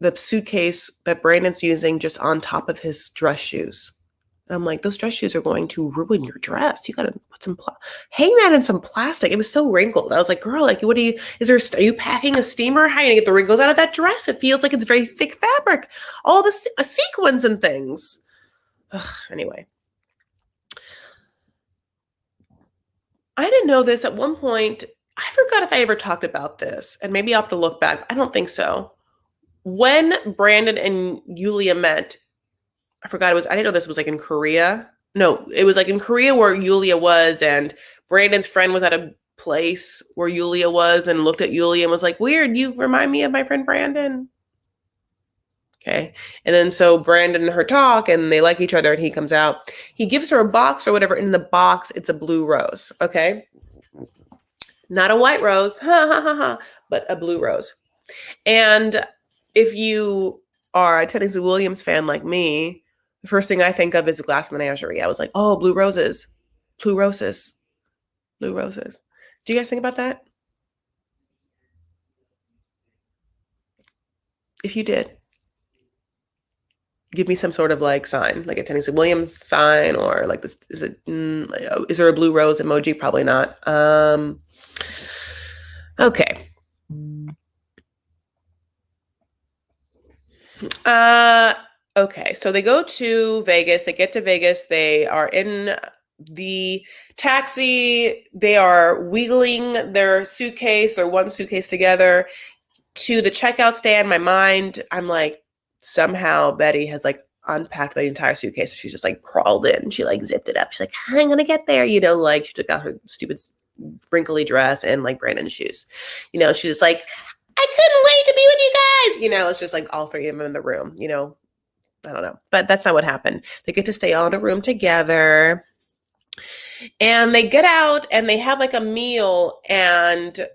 the suitcase that Brandon's using just on top of his dress shoes. And I'm like, those dress shoes are going to ruin your dress. You gotta put hang that in some plastic. It was so wrinkled. I was like, girl, like, are you packing a steamer? How are you gonna get the wrinkles out of that dress? It feels like it's very thick fabric. All the sequins and things. Ugh, anyway. I didn't know this at one point. I forgot if I ever talked about this, and maybe I'll have to look back. I don't think so. When Brandon and Julia met, I didn't know this was like in Korea. No, it was like in Korea where Julia was, and Brandon's friend was at a place where Julia was and looked at Julia and was like, weird, you remind me of my friend Brandon. Okay. And then so Brandon and her talk, and they like each other, and he comes out. He gives her a box or whatever. In the box, it's a blue rose. Okay. Not a white rose, but a blue rose. And if you are a Tennessee Williams fan like me, the first thing I think of is a glass menagerie. I was like, oh, blue roses, blue roses, blue roses. Do you guys think about that? If you did, give me some sort of like sign, like a Tennessee Williams sign, or like this. Is there a blue rose emoji? Probably not. Okay. Okay. So they go to Vegas. They get to Vegas. They are in the taxi. They are wheeling their one suitcase together to the checkout stand. My mind, I'm like, somehow Betty has like unpacked the entire suitcase. She's just like crawled in. She like zipped it up. She's like, I'm gonna get there. Like she took out her stupid wrinkly dress and like Brandon's shoes. She's just like, I couldn't wait to be with you guys. It's just like all three of them in the room. I don't know, but that's not what happened. They get to stay all in a room together, and they get out and they have like a meal, and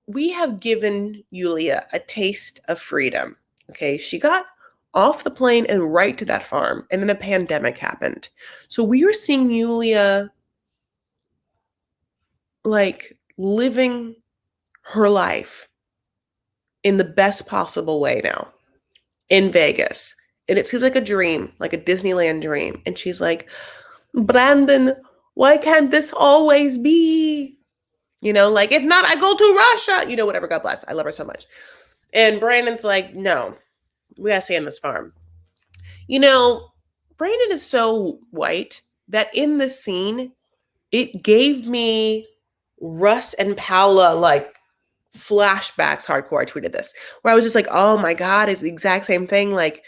we have given Julia a taste of freedom. Okay, she got off the plane and right to that farm, and then a pandemic happened. So we were seeing Julia like living her life in the best possible way now in Vegas. And it seems like a dream, like a Disneyland dream. And she's like, Brandon, why can't this always be? Like, if not, I go to Russia, whatever, God bless. I love her so much. And Brandon's like, no, we gotta stay on this farm. Brandon is so white that in the scene, it gave me Russ and Paula like flashbacks hardcore. I tweeted this, where I was just like, oh my God, it's the exact same thing. Like,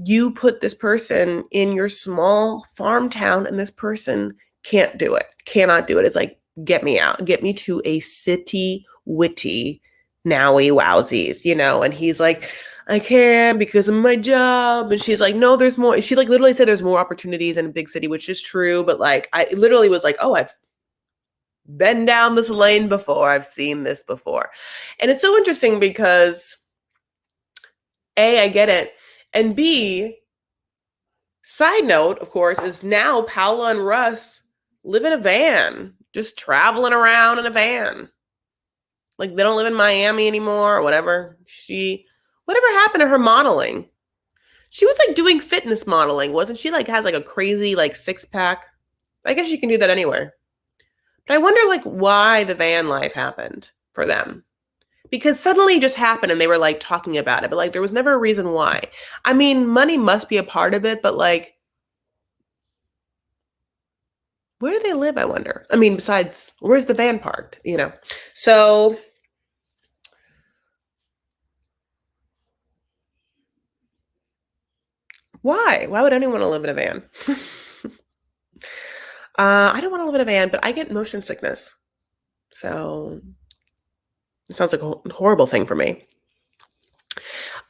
you put this person in your small farm town, and this person cannot do it. It's like, get me out, get me to a city witty nowy wowsies, and he's like, I can't because of my job. And she's like, no, there's more. She like literally said there's more opportunities in a big city, which is true. But like, I literally was like, oh, I've been down this lane before. I've seen this before. And it's so interesting because A, I get it. And B, side note, of course, is now Paula and Russ live in a van, just traveling around in a van. Like they don't live in Miami anymore or whatever. Whatever happened to her modeling? She was like doing fitness modeling, wasn't she? Like has like a crazy like six pack. I guess you can do that anywhere. But I wonder like why the van life happened for them. Because suddenly it just happened and they were like talking about it, but like there was never a reason why. I mean, money must be a part of it, but like where do they live, I wonder? I mean, besides where's the van parked, you know? So why? Why would anyone want to live in a van? I don't want to live in a van, but I get motion sickness. So it sounds like a horrible thing for me.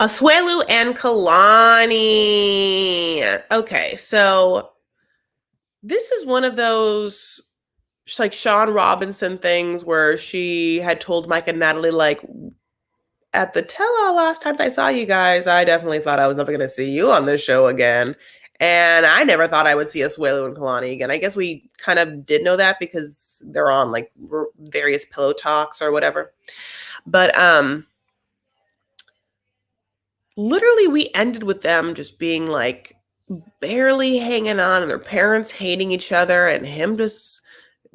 Asuelu and Kalani. Okay, so this is one of those like Sean Robinson things where she had told Mike and Natalie, like, at the tell-all last time I saw you guys, I definitely thought I was never going to see you on this show again. And I never thought I would see Asuelu and Kalani again. I guess we kind of did know that because they're on like various pillow talks or whatever. But literally we ended with them just being like barely hanging on and their parents hating each other and him just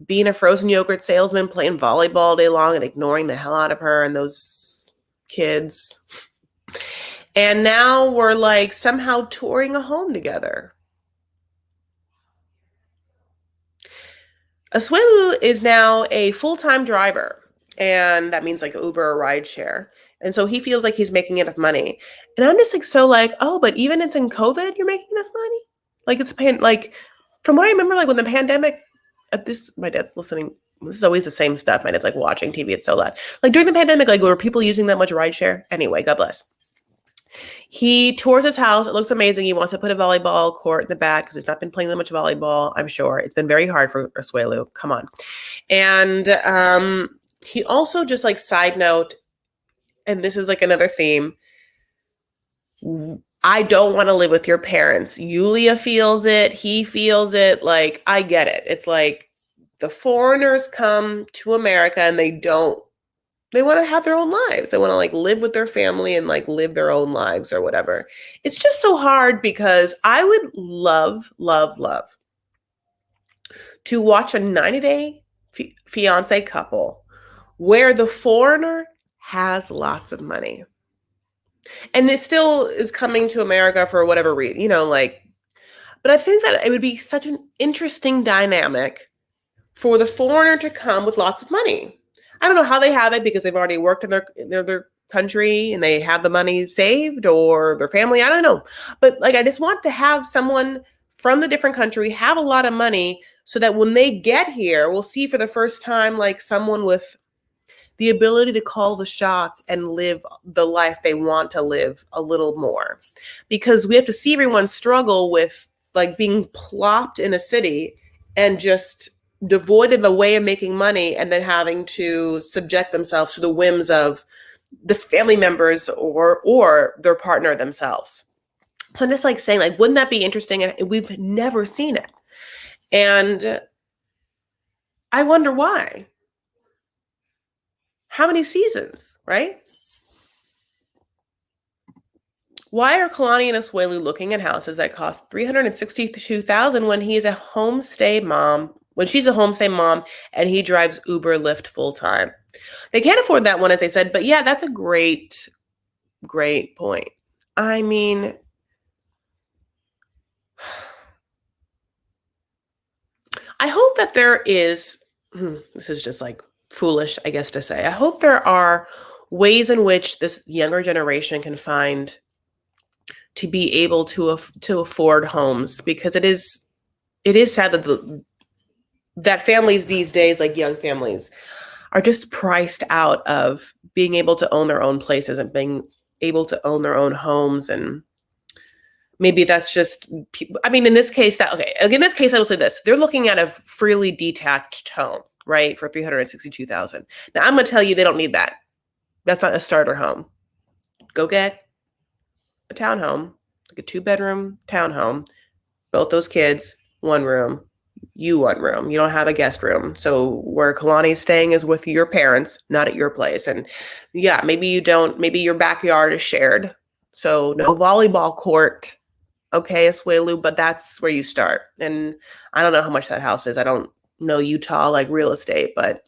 being a frozen yogurt salesman playing volleyball all day long and ignoring the hell out of her and those kids. And now we're like somehow touring a home together. Asuelu is now a full-time driver, and that means like Uber or rideshare. And so he feels like he's making enough money. And I'm just like, so like, oh, but even it's in COVID, you're making enough money? Like it's like from what I remember, like when the pandemic, my dad's listening. This is always the same stuff. My dad's like watching TV. It's so loud. Like during the pandemic, like were people using that much rideshare? Anyway, God bless. He tours his house. It looks amazing. He wants to put a volleyball court in the back because he's not been playing that much volleyball, I'm sure. It's been very hard for Asuelu. Come on. And he also just like side note, and this is like another theme, I don't want to live with your parents. Yulia feels it. He feels it. Like, I get it. It's like the foreigners come to America and they want to have their own lives. They want to like live with their family and like live their own lives or whatever. It's just so hard because I would love, love, love to watch a 90-day fiance couple where the foreigner has lots of money. And it still is coming to America for whatever reason, you know, like, but I think that it would be such an interesting dynamic for the foreigner to come with lots of money. I don't know how they have it because they've already worked in their country and they have the money saved or their family. I don't know. But like, I just want to have someone from the different country have a lot of money so that when they get here, we'll see for the first time, like someone with the ability to call the shots and live the life they want to live a little more. Because we have to see everyone struggle with like being plopped in a city and just devoid of a way of making money and then having to subject themselves to the whims of the family members or their partner themselves. So I'm just like saying, like, wouldn't that be interesting? And we've never seen it. And I wonder why. How many seasons, right? Why are Kalani and Asuelu looking at houses that cost $362,000 when he's a homestay mom? When she's a homestay mom and he drives Uber Lyft full time? They can't afford that one, as I said, but yeah, that's a great, great point. I mean, I hope that there is, this is just like foolish, I guess, to say. I hope there are ways in which this younger generation can find to be able to afford homes, because it is sad that that families these days, like young families, are just priced out of being able to own their own places and being able to own their own homes, and maybe that's just, I mean, in this case, in this case, I will say this: they're looking at a freely detached home, right, for $362,000. Now, I'm gonna tell you, they don't need that. That's not a starter home. Go get a townhome, like a 2-bedroom townhome. Both those kids, one room. You one room. You don't have a guest room. So where Kalani's staying is with your parents, not at your place. And yeah, maybe you don't. Maybe your backyard is shared. So no volleyball court. Okay, Asuelu, but that's where you start. And I don't know how much that house is. I don't know Utah like real estate, but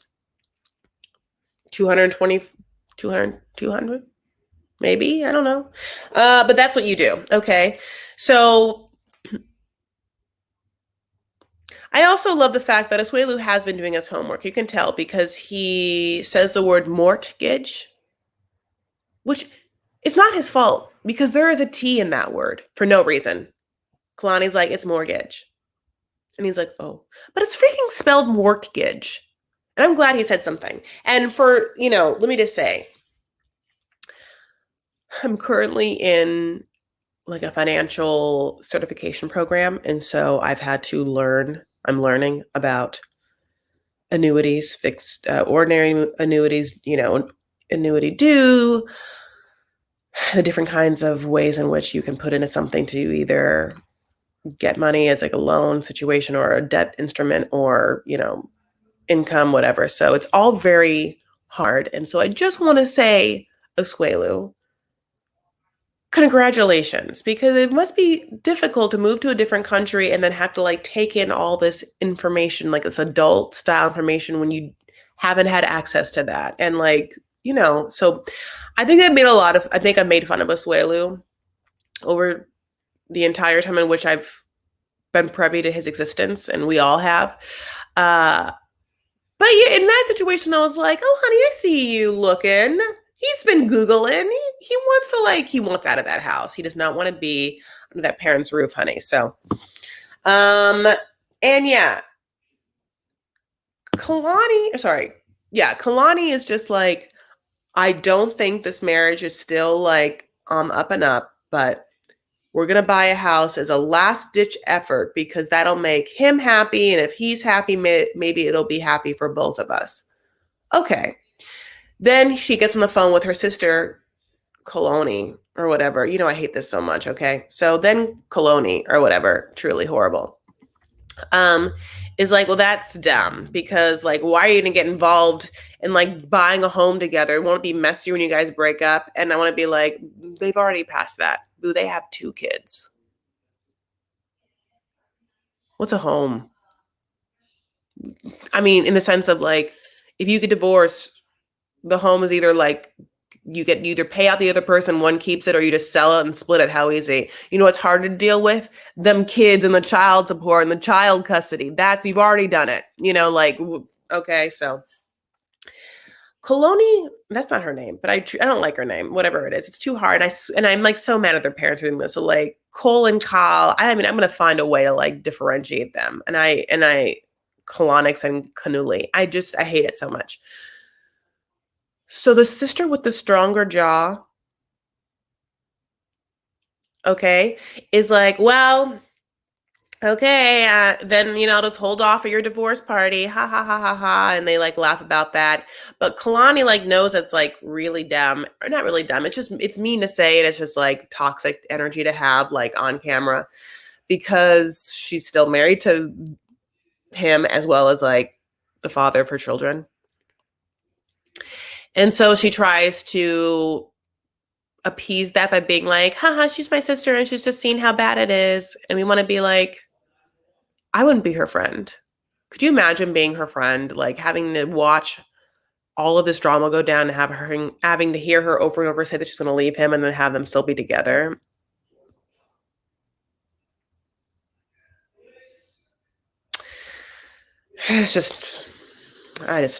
220, 200, maybe. I don't know. But that's what you do. Okay. So I also love the fact that Asuelu has been doing his homework. You can tell because he says the word mortgage, which is not his fault because there is a T in that word for no reason. Kalani's like, it's mortgage. And he's like, oh, but it's freaking spelled mortgage. And I'm glad he said something. And for, let me just say, I'm currently in like a financial certification program. And so I'm learning about annuities, fixed, ordinary annuities, annuity due, the different kinds of ways in which you can put into something to either get money as like a loan situation or a debt instrument or, income, whatever. So it's all very hard. And so I just want to say, Asuelu, congratulations, because it must be difficult to move to a different country and then have to like take in all this information, like this adult style information when you haven't had access to that. And like, so I think I made fun of Asuelu over the entire time in which I've been privy to his existence, and we all have. But yeah, in that situation, I was like, oh, honey, I see you looking. He's been Googling. He wants out of that house. He does not want to be under that parent's roof, honey. So, and yeah, Kalani is just like, I don't think this marriage is still like up and up, but we're going to buy a house as a last ditch effort because that'll make him happy. And if he's happy, maybe it'll be happy for both of us. Okay. Then she gets on the phone with her sister, Kalani, or whatever. I hate this so much. Okay. So then Kalani, or whatever, truly horrible, is like, well, that's dumb because like, why are you going to get involved in like buying a home together? It won't be messy when you guys break up. And I want to be like, they've already passed that. Boo, they have 2 kids. What's a home? I mean, in the sense of like, if you get divorced, the home is either like, you either pay out the other person, one keeps it, or you just sell it and split it. How easy? What's hard to deal with? Them kids and the child support and the child custody. You've already done it. Okay, so Kalani, that's not her name, but I don't like her name. Whatever it is, it's too hard. And I'm like so mad at their parents for doing this. So like Cole and Kyle, I mean, I'm gonna find a way to like differentiate them. And I Kalonix and Kanuli. I hate it so much. So the sister with the stronger jaw, okay, is like, well, okay, then, I'll just hold off at your divorce party. Ha, ha, ha, ha, ha. And they like laugh about that. But Kalani like knows it's like really dumb, or not really dumb. It's mean to say, and it's just like toxic energy to have like on camera because she's still married to him as well as like the father of her children. And so she tries to appease that by being like, haha, she's my sister and she's just seen how bad it is. And we want to be like, I wouldn't be her friend. Could you imagine being her friend, like having to watch all of this drama go down and having to hear her over and over say that she's going to leave him and then have them still be together? I just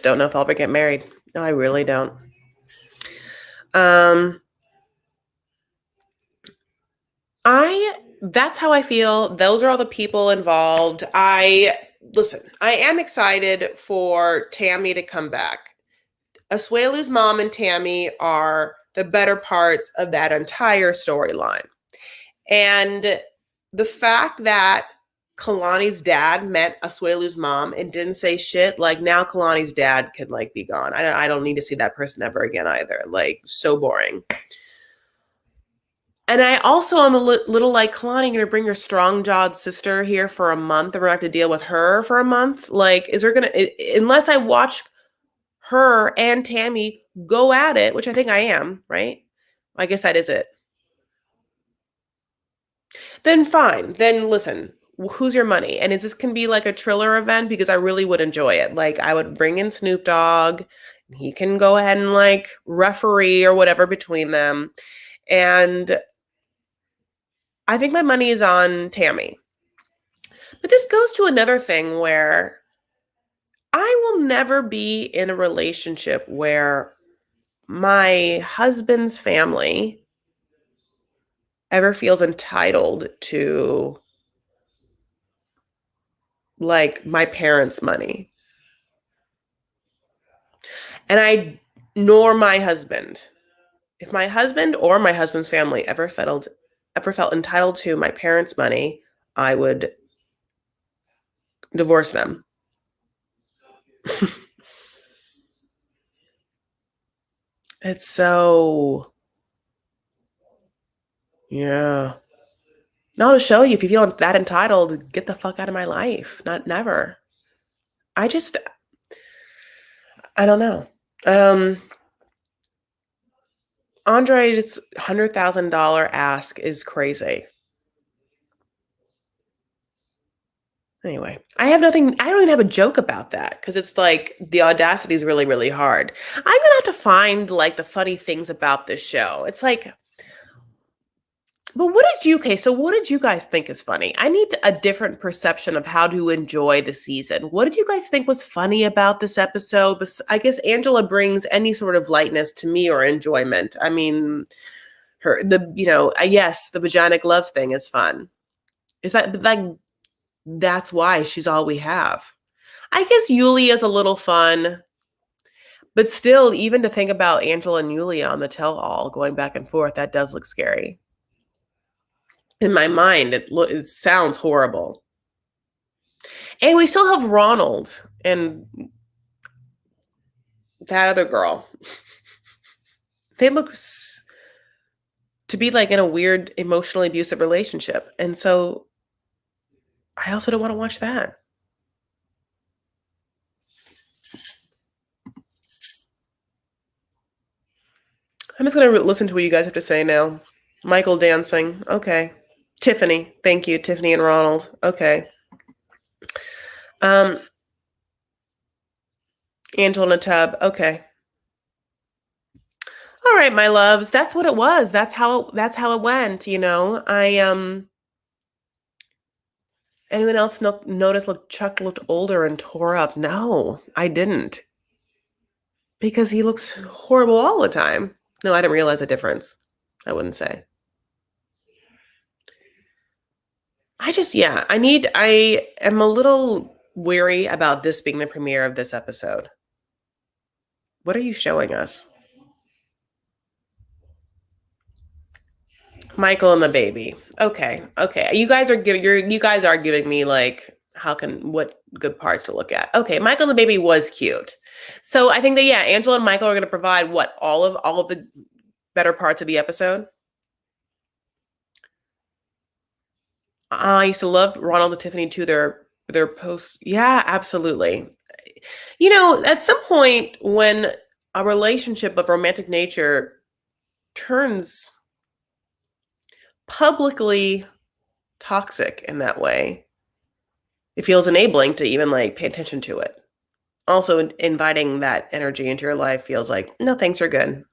don't know if I'll ever get married. No, I really don't. That's how I feel. Those are all the people involved. I am excited for Tammy to come back. Asuelu's mom and Tammy are the better parts of that entire storyline. And the fact that Kalani's dad met Asuelu's mom and didn't say shit, like now Kalani's dad could like be gone. I don't need to see that person ever again either. Like so boring. And I also am a little like, Kalani, gonna bring your strong-jawed sister here for a month and we're gonna have to deal with her for a month? Like, is there gonna, unless I watch her and Tammy go at it, which I think I am, right? I guess that is it. Then fine. Then listen, who's your money? And is this can be like a Triller event? Because I really would enjoy it. Like I would bring in Snoop Dogg. He can go ahead and like referee or whatever between them. And I think my money is on Tammy. But this goes to another thing where I will never be in a relationship where my husband's family ever feels entitled to like my parents' money. And nor my husband. If my husband or my husband's family ever felt entitled to my parents' money, I would divorce them. It's so, yeah. Now to show you, if you feel that entitled, get the fuck out of my life. Not never. I don't know. Andre's $100,000 ask is crazy. Anyway, I don't even have a joke about that because it's like the audacity is really, really hard. I'm gonna have to find like the funny things about this show. It's like, but what did you guys think is funny? I need a different perception of how to enjoy the season. What did you guys think was funny about this episode? I guess Angela brings any sort of lightness to me or enjoyment. I mean, yes, the vaginic love thing is fun. Is that like, that's why she's all we have. I guess Yulia's a little fun, but still, even to think about Angela and Yulia on the tell-all going back and forth, that does look scary. In my mind, it sounds horrible. And we still have Ronald and that other girl. They look to be like in a weird, emotionally abusive relationship. And so I also don't want to watch that. I'm just going to listen to what you guys have to say now. Michael dancing. Okay. Tiffany. Thank you, Tiffany and Ronald. Okay. Angela in a tub. Okay. All right, my loves. That's what it was. That's how it went, you know. Anyone else notice Chuck looked older and tore up? No, I didn't. Because he looks horrible all the time. No, I didn't realize a difference. I wouldn't say. I am a little weary about this being the premiere of this episode. What are you showing us? Michael and the baby. Okay. You guys are giving me like what good parts to look at. Okay, Michael and the baby was cute. So I think that Angela and Michael are going to provide what all of the better parts of the episode. I used to love Ronald and Tiffany too. Their posts. Yeah, absolutely. You know, at some point when a relationship of romantic nature turns publicly toxic in that way, it feels enabling to even like pay attention to it. Also, inviting that energy into your life feels like, no, thanks, you're good.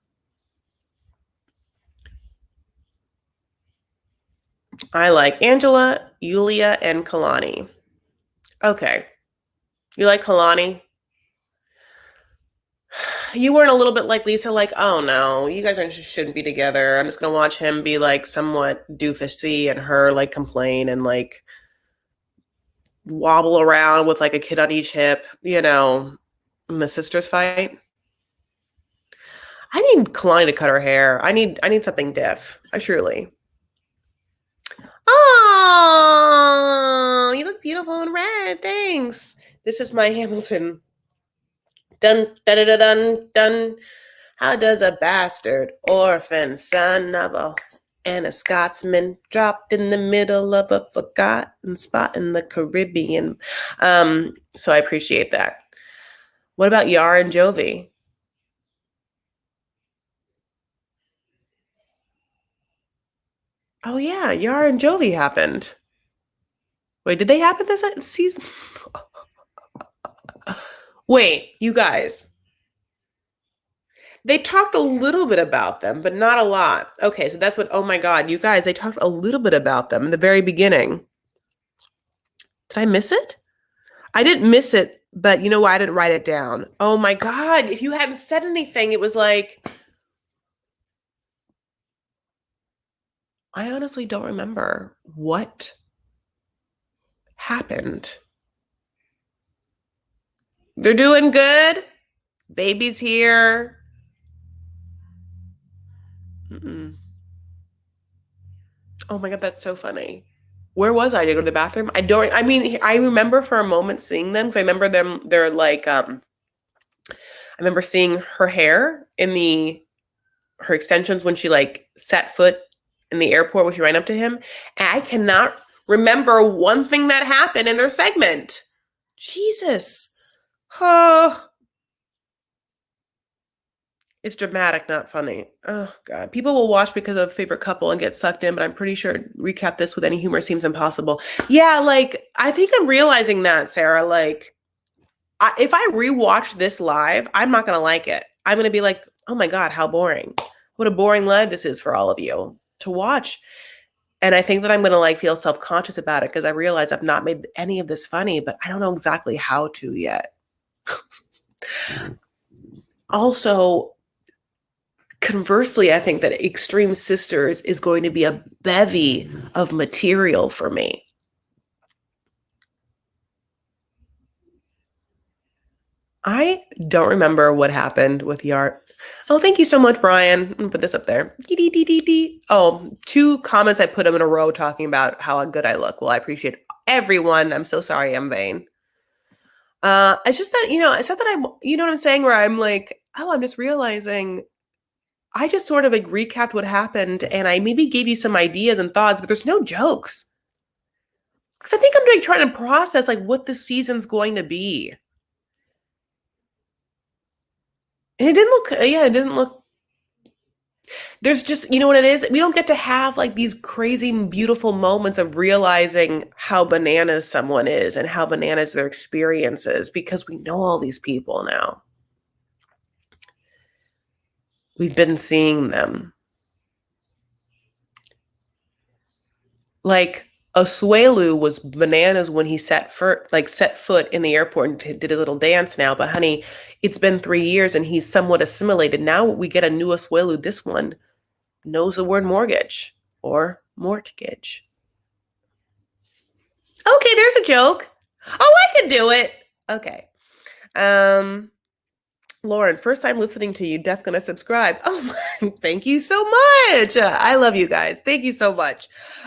I like Angela, Yulia, and Kalani. Okay. You like Kalani? You weren't a little bit like Lisa, like, oh no, you guys shouldn't be together. I'm just gonna watch him be like somewhat doofusy and her like complain and like wobble around with like a kid on each hip, you know, in the sisters fight. I need Kalani to cut her hair. I need something diff. I truly. Oh, you look beautiful in red. Thanks. This is my Hamilton. Dun dun dun dun dun. How does a bastard orphan son of a and a Scotsman dropped in the middle of a forgotten spot in the Caribbean? So I appreciate that. What about Yara and Jovi? Oh yeah, Yara and Jovi happened. Wait, did they happen this season? Wait, you guys. They talked a little bit about them, but not a lot. Okay, so that's what, oh my God, you guys, they talked a little bit about them in the very beginning. Did I miss it? I didn't miss it, but you know why I didn't write it down? Oh my God, if you hadn't said anything, it was like, I honestly don't remember what happened. They're doing good. Baby's here. Mm-mm. Oh my God, that's so funny. Where was I? Did I go to the bathroom? I mean, I remember for a moment seeing them because I remember them, they're like, I remember seeing her hair in her extensions when she like set foot in the airport when she ran up to him. And I cannot remember one thing that happened in their segment. Jesus. Oh, it's dramatic, not funny. Oh God. People will watch because of favorite couple and get sucked in, but I'm pretty sure recap this with any humor seems impossible. Yeah, like I think I'm realizing that, Sarah. Like if I rewatch this live, I'm not gonna like it. I'm gonna be like, oh my God, how boring. What a boring live this is for all of you to watch. And I think that I'm gonna like feel self-conscious about it because I realize I've not made any of this funny, but I don't know exactly how to yet. Also, conversely, I think that Extreme Sisters is going to be a bevy of material for me. I don't remember what happened with Yart. Oh, thank you so much, Brian. I'm gonna put this up there. Oh, 2 comments I put them in a row talking about how good I look. Well, I appreciate everyone. I'm so sorry I'm vain. It's just that, it's not that you know what I'm saying, where I'm like, oh, I'm just realizing I just sort of like recapped what happened and I maybe gave you some ideas and thoughts, but there's no jokes. Because I think I'm like trying to process like what the season's going to be. And it didn't look. There's just, you know what it is? We don't get to have like these crazy, beautiful moments of realizing how bananas someone is and how bananas their experience is because we know all these people now. We've been seeing them. Like Asuelu was bananas when he set foot in the airport and did a little dance now. But honey, it's been 3 years and he's somewhat assimilated. Now we get a new Asuelu. This one knows the word mortgage or mortgage. Okay, there's a joke. Oh, I can do it. Okay. Lauren, first time listening to you, def gonna subscribe. Oh, thank you so much. I love you guys. Thank you so much.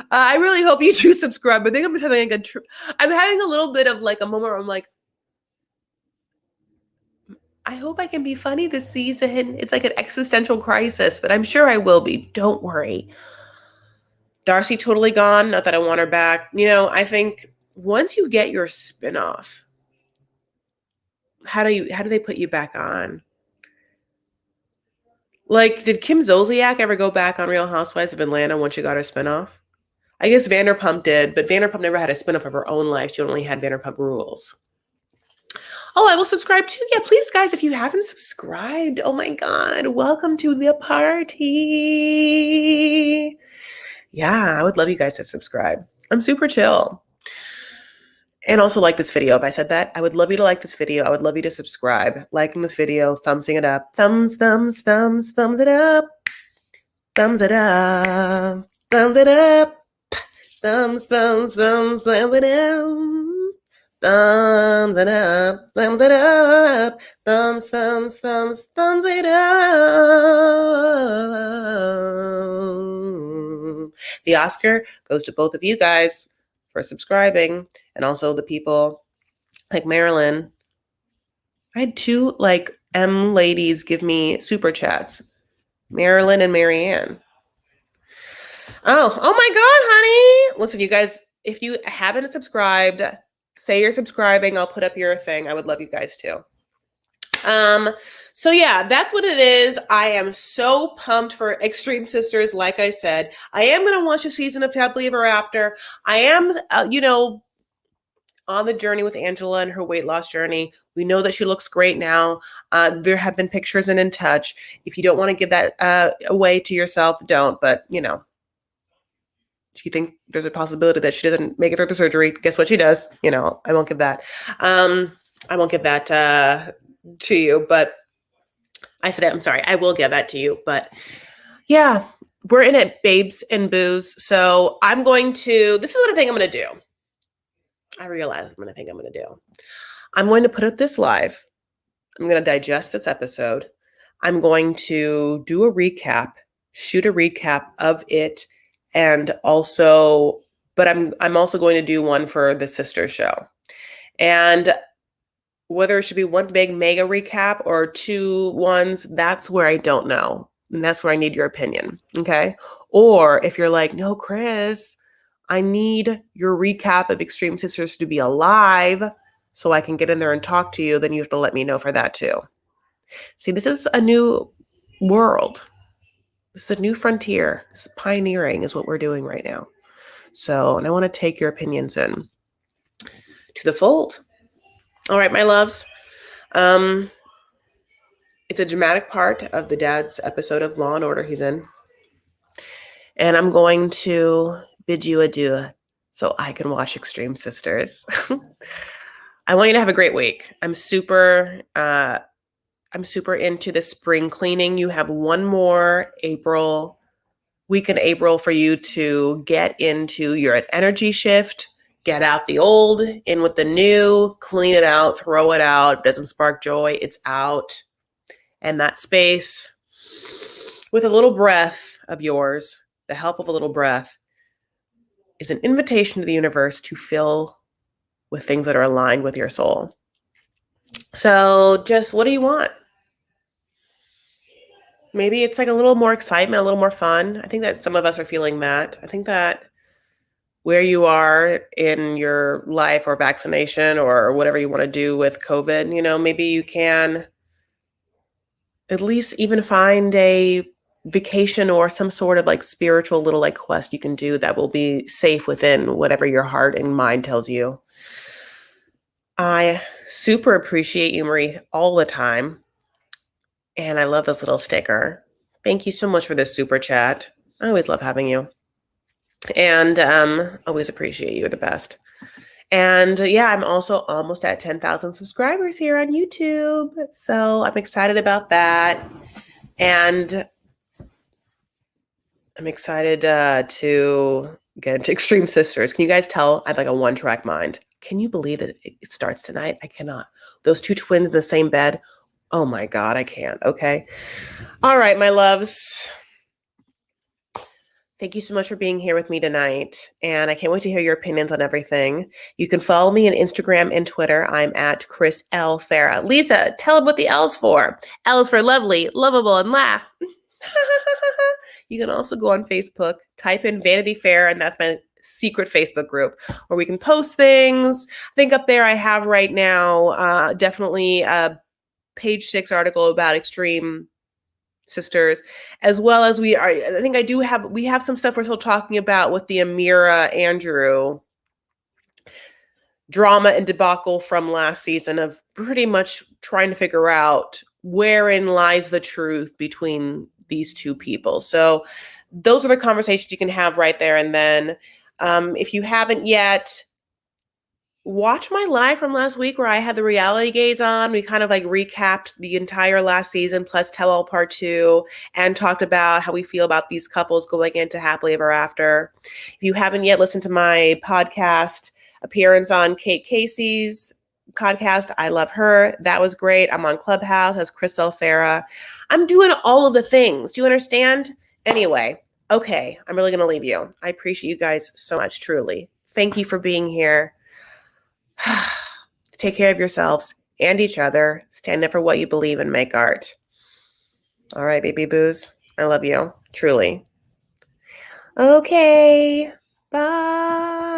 I really hope you do subscribe. I think I'm having I'm having a little bit of like a moment where I'm like, I hope I can be funny this season. It's like an existential crisis, but I'm sure I will be. Don't worry. Darcy totally gone. Not that I want her back. I think once you get your spinoff, how do they put you back on? Like, did Kim Zolciak ever go back on Real Housewives of Atlanta once she got her spinoff? I guess Vanderpump did, but Vanderpump never had a spinoff of her own life. She only had Vanderpump Rules. Oh, I will subscribe too. Yeah, please, guys, if you haven't subscribed, oh my God, welcome to the party. Yeah, I would love you guys to subscribe. I'm super chill. And also like this video. If I said that, I would love you to like this video. I would love you to subscribe. Liking this video, thumbsing it up. Thumbs it up. Thumbs it up. Thumbs it up. Thumbs it up. Thumbs it up, thumbs it up, thumbs, thumbs, thumbs, thumbs it up. The Oscar goes to both of you guys for subscribing, and also the people like Marilyn. I had two M ladies give me super chats, Marilyn and Marianne. Oh my God, honey. Listen, you guys, if you haven't subscribed, say you're subscribing. I'll put up your thing. I would love you guys too. So yeah, that's what it is. I am so pumped for Extreme Sisters. Like I said, I am going to watch a season of Happily Ever After. I am, on the journey with Angela and her weight loss journey. We know that she looks great now. There have been pictures and in touch. If you don't want to give that away to yourself, don't. But, if you think there's a possibility that she doesn't make it through the surgery, guess what she does? I won't give that. I won't give that to you, but I said it. I'm sorry. I will give that to you. But yeah, we're in it, babes and boos. So this is what I think I'm going to do. I realize what I think I'm going to do. I'm going to put up this live. I'm going to digest this episode. I'm going to do a recap, shoot a recap of it. And also, but I'm also going to do one for the sister show. And whether it should be one big mega recap or two ones, that's where I don't know. And that's where I need your opinion. Okay. Or if you're like, no, Chris, I need your recap of Extreme Sisters to be alive so I can get in there and talk to you, then you have to let me know for that too. See, this is a new world. This is a new frontier. This is pioneering is what we're doing right now. So, and I want to take your opinions in to the fold. All right, my loves. It's a dramatic part of the dad's episode of Law and Order he's in. And I'm going to bid you adieu so I can watch Extreme Sisters. I want you to have a great week. I'm super into the spring cleaning. You have one more week in April for you to get into your energy shift, get out the old, in with the new, clean it out, throw it out. It doesn't spark joy, it's out. And that space, with a little breath of yours, the help of a little breath, is an invitation to the universe to fill with things that are aligned with your soul. So just, what do you want? Maybe it's like a little more excitement, a little more fun. I think that some of us are feeling that. I think that where you are in your life or vaccination or whatever you want to do with COVID, maybe you can at least even find a vacation or some sort of spiritual little quest you can do that will be safe within whatever your heart and mind tells you. I super appreciate you, Marie, all the time. And I love this little sticker. Thank you so much for this super chat. I always love having you. And always appreciate you. You're the best. And yeah, I'm also almost at 10,000 subscribers here on YouTube. So I'm excited about that. And I'm excited to get into Extreme Sisters. Can you guys tell I have a one-track mind? Can you believe that it starts tonight? I cannot. Those two twins in the same bed. Oh my God, I can't. Okay. All right, my loves. Thank you so much for being here with me tonight. And I can't wait to hear your opinions on everything. You can follow me on Instagram and Twitter. I'm at Chris L. Farah. Lisa, tell them what the L's for. L is for lovely, lovable, and laugh. You can also go on Facebook, type in Vanity Fair, and that's my secret Facebook group where we can post things. I think up there I have right now definitely a page 6 article about Extreme Sisters, as well as we have some stuff we're still talking about with the Amira Andrew drama and debacle from last season of pretty much trying to figure out wherein lies the truth between these two people. So those are the conversations you can have right there. And then if you haven't yet, watch my live from last week where I had the reality gaze on. We kind of recapped the entire last season plus tell all part 2 and talked about how we feel about these couples going into Happily Ever After. If you haven't yet listened to my podcast, appearance on Kate Casey's podcast. I love her. That was great. I'm on Clubhouse as Chris Farah. I'm doing all of the things. Do you understand? Anyway, okay, I'm really going to leave you. I appreciate you guys so much, truly. Thank you for being here. Take care of yourselves and each other. Stand up for what you believe and make art. All right, baby boos. I love you, truly. Okay, bye.